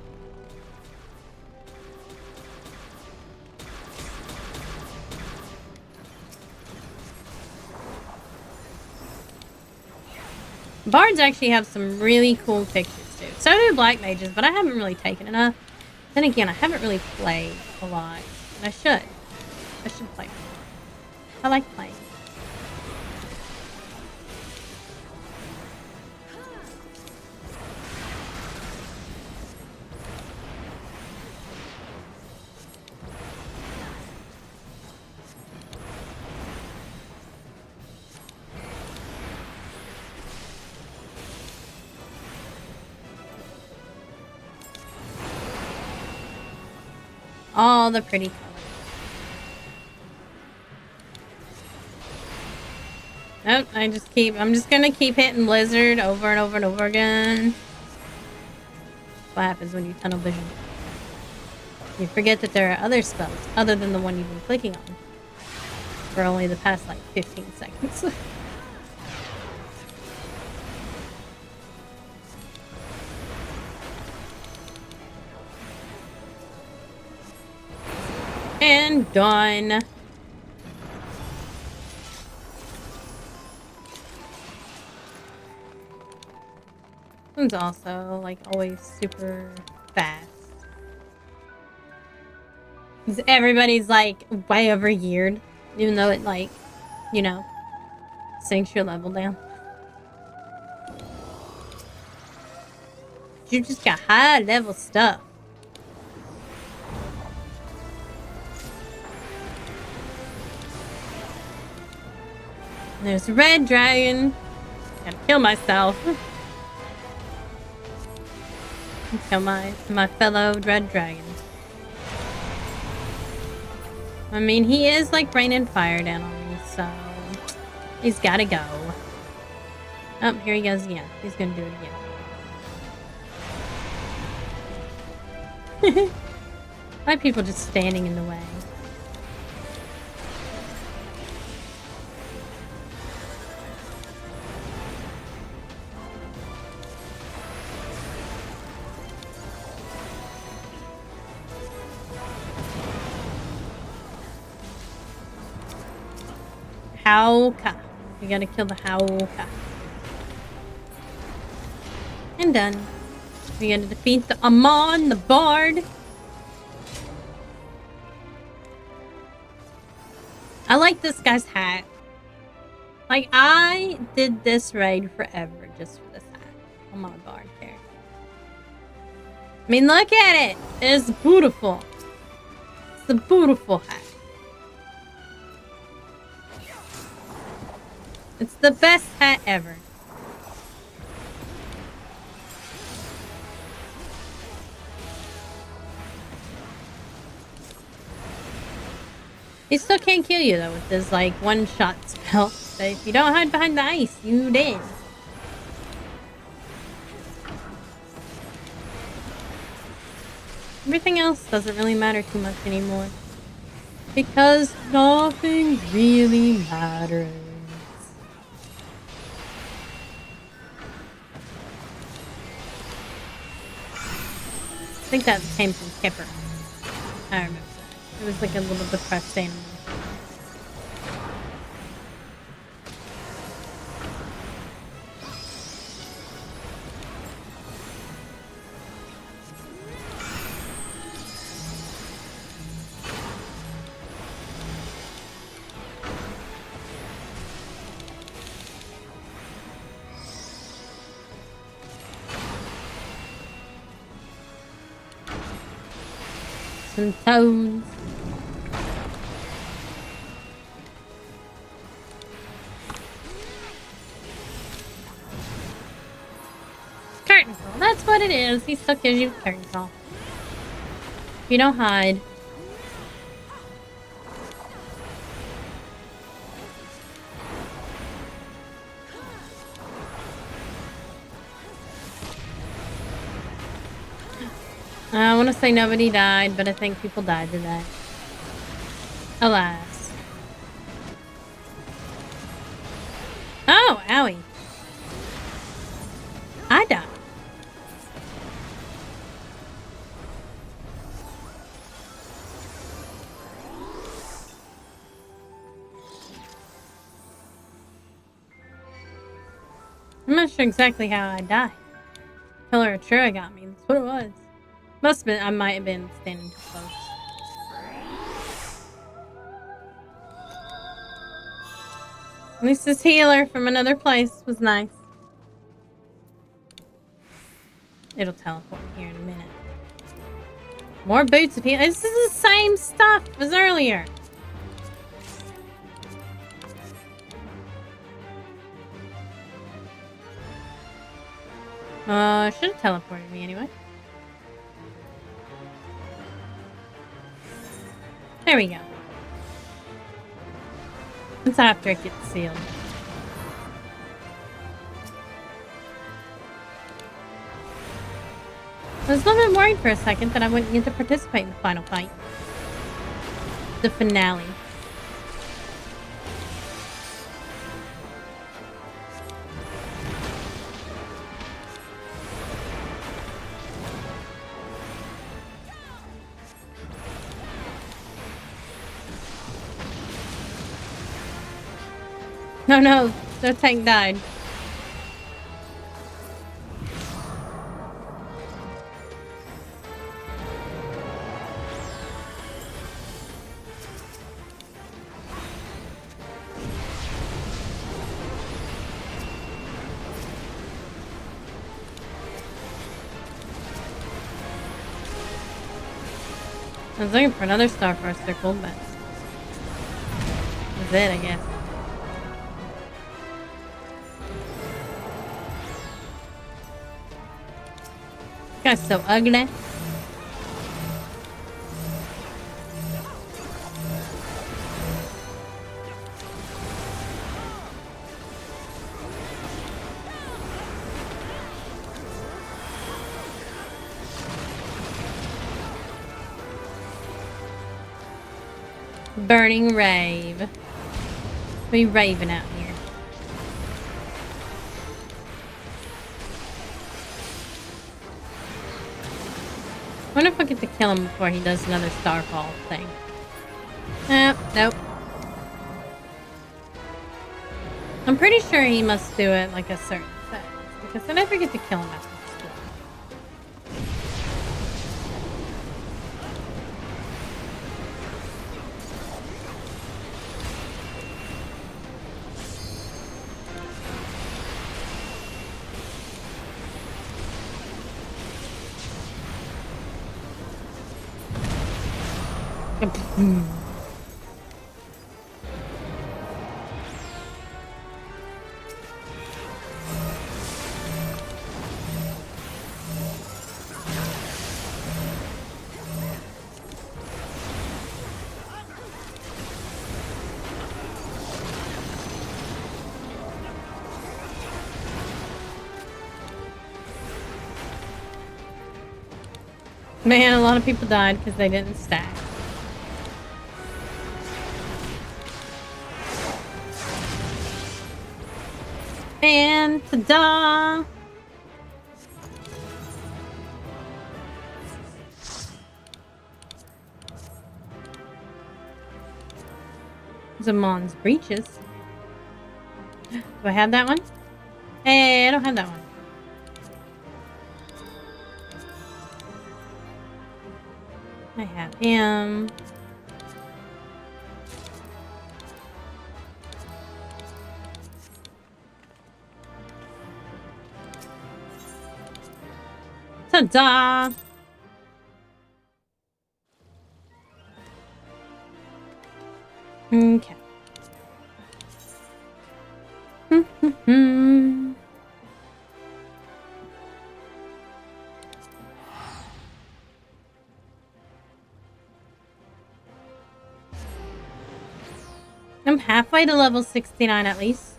Bards actually have some really cool pictures too. So do black mages, but I haven't really taken enough. Then again, I haven't really played a lot. And I should. I should play more. I like playing. All the pretty colors. Nope, I'm just gonna keep hitting Blizzard over and over and over again. What happens when you tunnel vision? You forget that there are other spells other than the one you've been clicking on for only the past like 15 seconds. And done. One's also like always super fast. Because everybody's like way overgeared, even though it like, you know, sinks your level down. You just got high level stuff. There's a red dragon. Gotta kill myself. Kill my fellow red dragon. I mean, he is like raining fire down on me, so he's gotta go. Oh, here he goes again. He's gonna do it again. Why are people just standing in the way? Howka. We gotta kill the Howka. And done. We gotta defeat the Amon, the Bard. I like this guy's hat. Like, I did this raid forever just for this hat. I'm on a Bard character. I mean, look at it. It's beautiful. It's a beautiful hat. It's the best hat ever. He still can't kill you though with his like one-shot spell. But if you don't hide behind the ice, you dead. Everything else doesn't really matter too much anymore. Because nothing really matters. I think that came from Kipper. I remember that. It was like a little depressed animal. Some tones. Curtain call. That's what it is. He still gives you curtain call. If you don't hide. I want to say nobody died, but I think people died today. Alas. Oh, owie. I died. I'm not sure exactly how I died. Pillar of Trua got me. That's what it was. Must have been, I might have been standing too close. At least this healer from another place was nice. It'll teleport here in a minute. More boots of healing. This is the same stuff as earlier. Should have teleported me anyway. There we go. It's after it gets sealed. I was a little bit worried for a second that I wouldn't get to participate in the final fight. The finale. No, their tank died. I was looking for another star for a circle, but that's it, I guess. This guy's so ugly. Burning rave. We raving out here. I wonder if I get to kill him before he does another starfall thing. Nope. I'm pretty sure he must do it like a certain phase, because I never get to kill him after this one. Man, a lot of people died because they didn't stack. And ta-da! Zamon's breeches. Do I have that one? Hey, I don't have that one. I have him. Ta-da! Okay. I'm halfway to level 69 at least.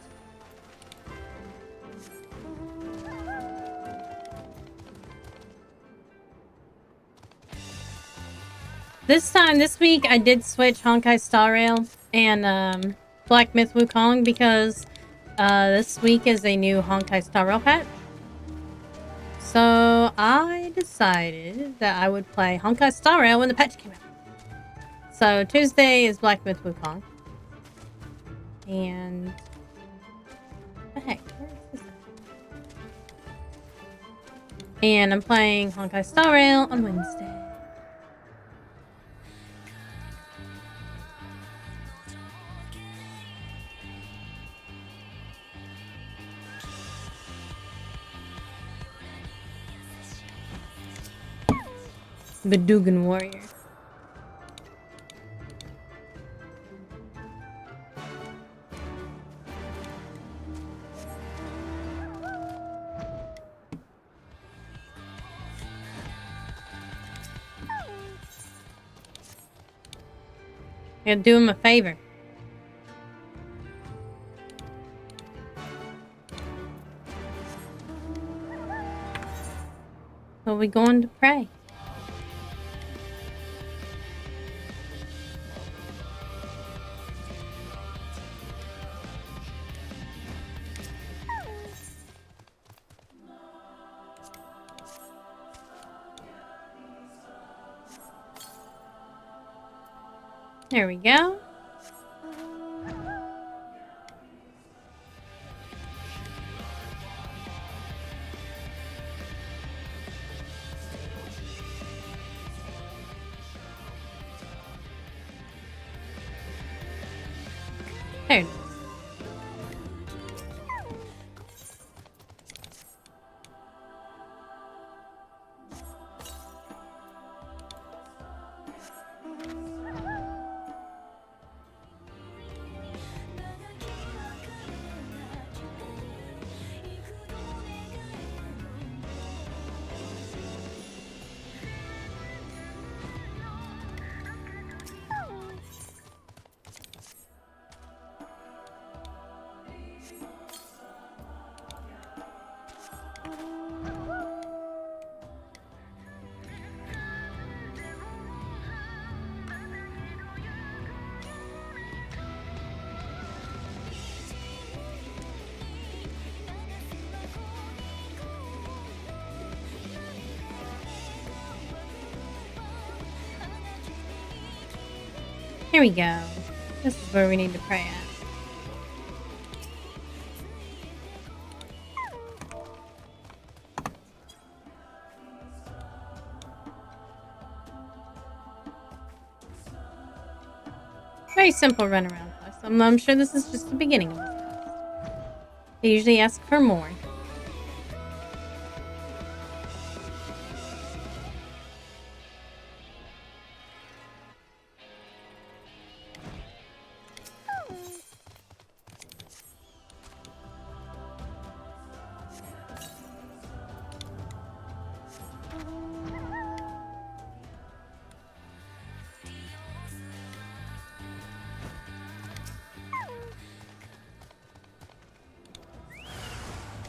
This week, I did switch Honkai Star Rail and Black Myth Wukong because this week is a new Honkai Star Rail patch. So I decided that I would play Honkai Star Rail when the patch came out. So Tuesday is Black Myth Wukong. And what the heck? Where is this at? And I'm playing Honkai Star Rail on Wednesday. Badugan Warrior. You gotta do him a favor. So we going to pray. There we go. There it is. Here we go. This is where we need to pray at. Very simple runaround quest. I'm sure this is just the beginning of this quest. They usually ask for more.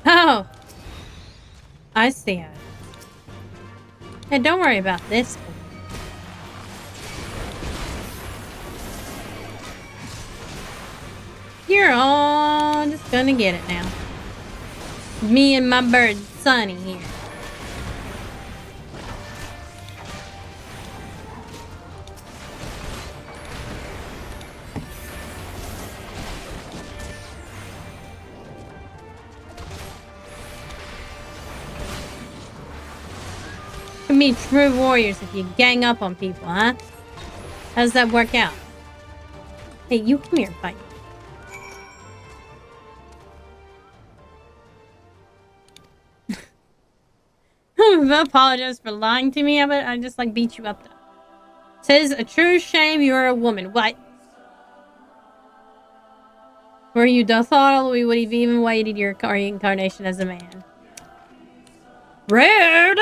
Oh! I see it. Hey, don't worry about this. You're all just gonna get it now. Me and my bird Sunny here. You can be true warriors if you gang up on people, huh? How does that work out? Hey, you come here and fight. I apologize for lying to me, but I just like beat you up though. Says a true shame you're a woman. What? Were you docile, we would have even waited your reincarnation as a man. Rude!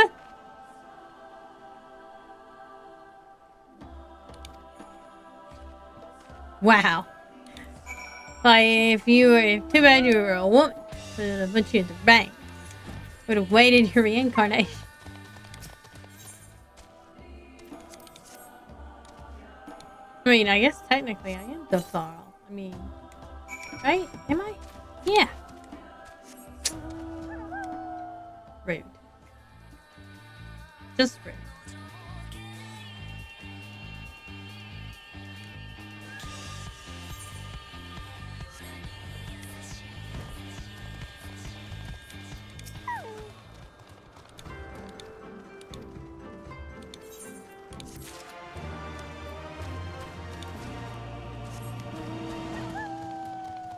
Wow. Like, if too bad you were a woman, would have put you in the bank. Would have waited your reincarnation. I mean, I guess technically I am docile. I mean, right? Am I? Yeah. Rude. Just rude.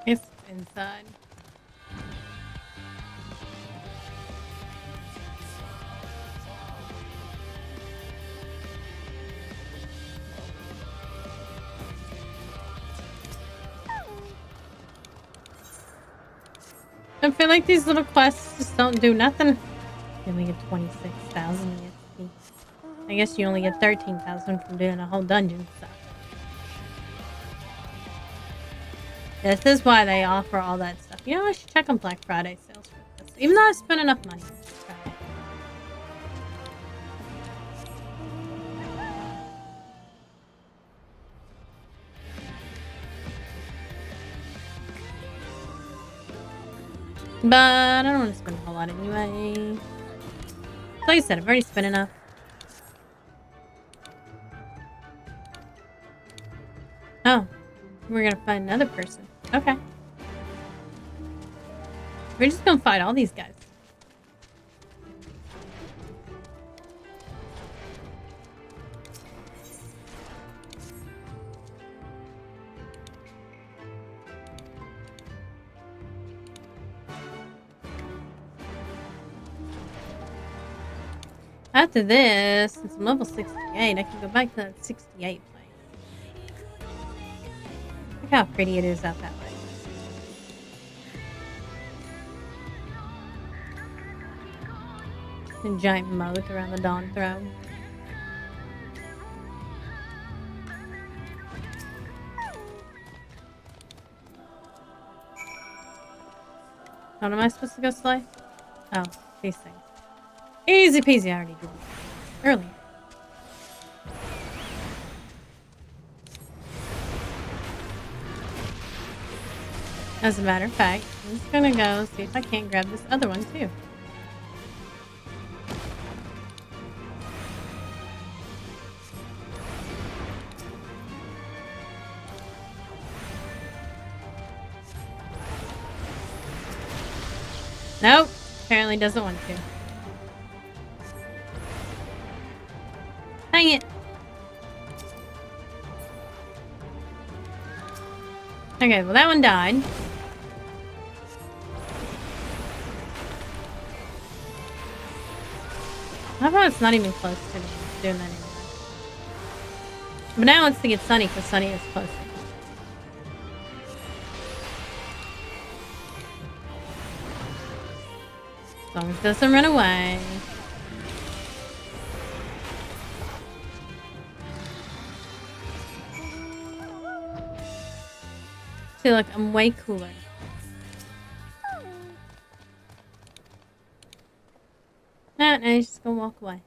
It's inside. I feel like these little quests just don't do nothing. You only get 26,000 EXP. I guess you only get 13,000 from doing a whole dungeon, so. This is why they offer all that stuff. You know, I should check on Black Friday sales for this. Even though I spent enough money on this Friday. But I don't want to spend a whole lot anyway. Like I said, I've already spent enough. Oh, we're gonna find another person. Okay. We're just gonna fight all these guys. After this, since I'm level 68, I can go back to that 68 place. Look how pretty it is out that way. A giant moat around the Dawn Throne. What am I supposed to go slay? Oh, these things. Easy peasy, I already did it earlier. As a matter of fact, I'm just gonna go see if I can't grab this other one too. Nope, apparently doesn't want to. Dang it. Okay, well that one died. How about it's not even close to me doing that anymore? But now it wants to get Sunny because Sunny is closer. As long as it doesn't run away. See, look, I'm way cooler. No, he's just gonna walk away.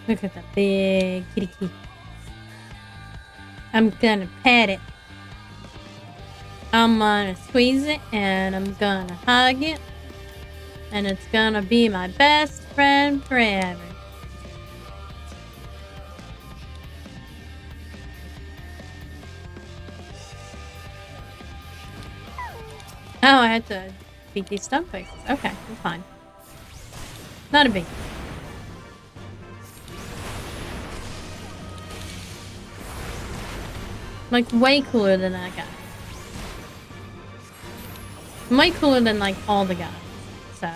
Look at the big kitty kitty. I'm gonna pet it. I'm gonna squeeze it and I'm gonna hug it. And it's gonna be my best friend forever. Oh, I had to beat these stun faces. Okay, I'm fine. Not a big deal. Like, way cooler than that guy. Way cooler than, like, all the guys. So.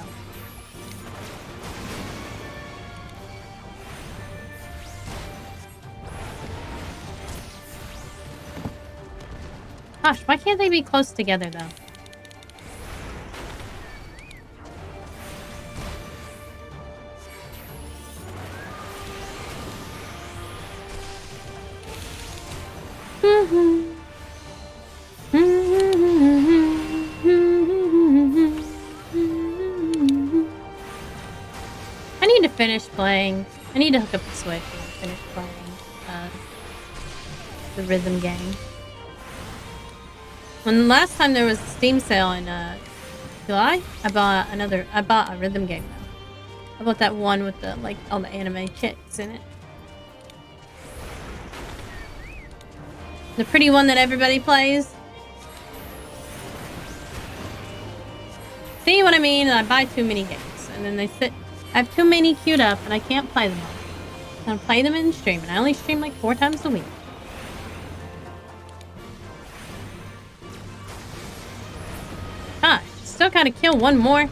Gosh, why can't they be close together, though? I need to finish playing. I need to hook up the Switch and finish playing the rhythm game. When last time there was a Steam sale in July, I bought a rhythm game now. I bought that one with the like all the anime chicks in it. The pretty one that everybody plays. See what I mean? I buy too many games and then they sit. I have too many queued up and I can't play them all. I play them in stream and I only stream like 4 times a week. Gosh, still gotta kill one more.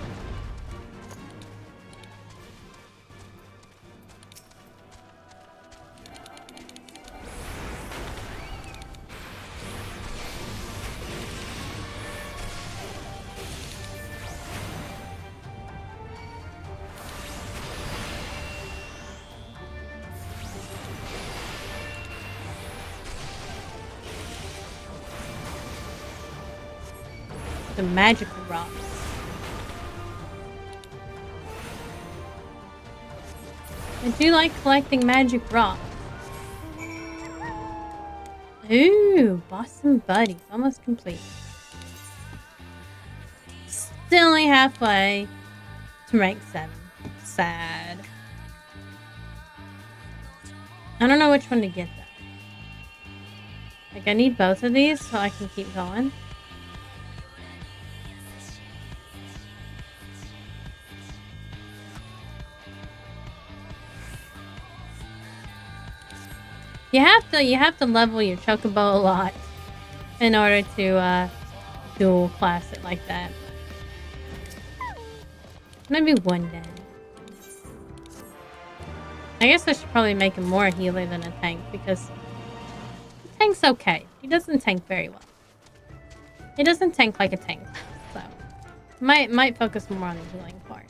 The magical rocks. I do like collecting magic rocks. Ooh, Boston Buddies. Almost complete. Still only halfway to rank 7. Sad. I don't know which one to get though. Like I need both of these so I can keep going. You have to level your chocobo a lot in order to dual class it like that. Maybe one day. I guess I should probably make him more a healer than a tank because the tank's okay. He doesn't tank very well. He doesn't tank like a tank, so might focus more on the healing part.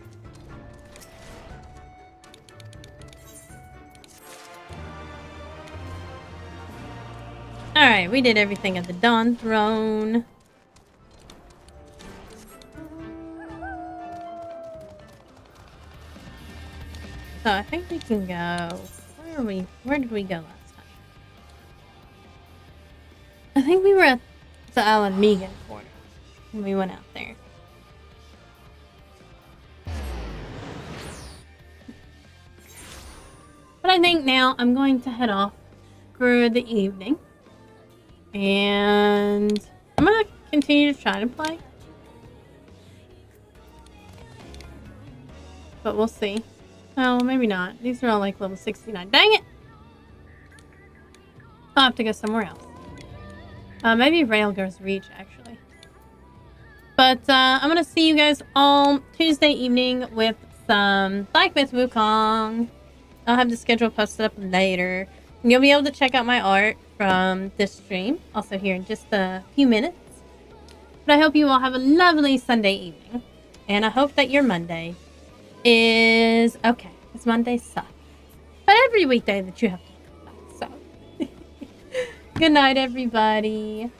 Alright, we did everything at the Dawn Throne. So I think we can go... Where did we go last time? I think we were at the Alan Megan corner when we went out there. But I think now I'm going to head off for the evening. And I'm gonna continue to try to play. But we'll see. Oh, maybe not. These are all like level 69. Dang it! I'll have to go somewhere else. Maybe Railgirl's Reach, actually. But I'm gonna see you guys all Tuesday evening with some Black Myth Wukong. I'll have the schedule posted up later. And you'll be able to check out my art from this stream, also here in just a few minutes. But I hope you all have a lovely Sunday evening. And I hope that your Monday is okay, because Mondays suck. but every weekday that you have to. So, good night, everybody.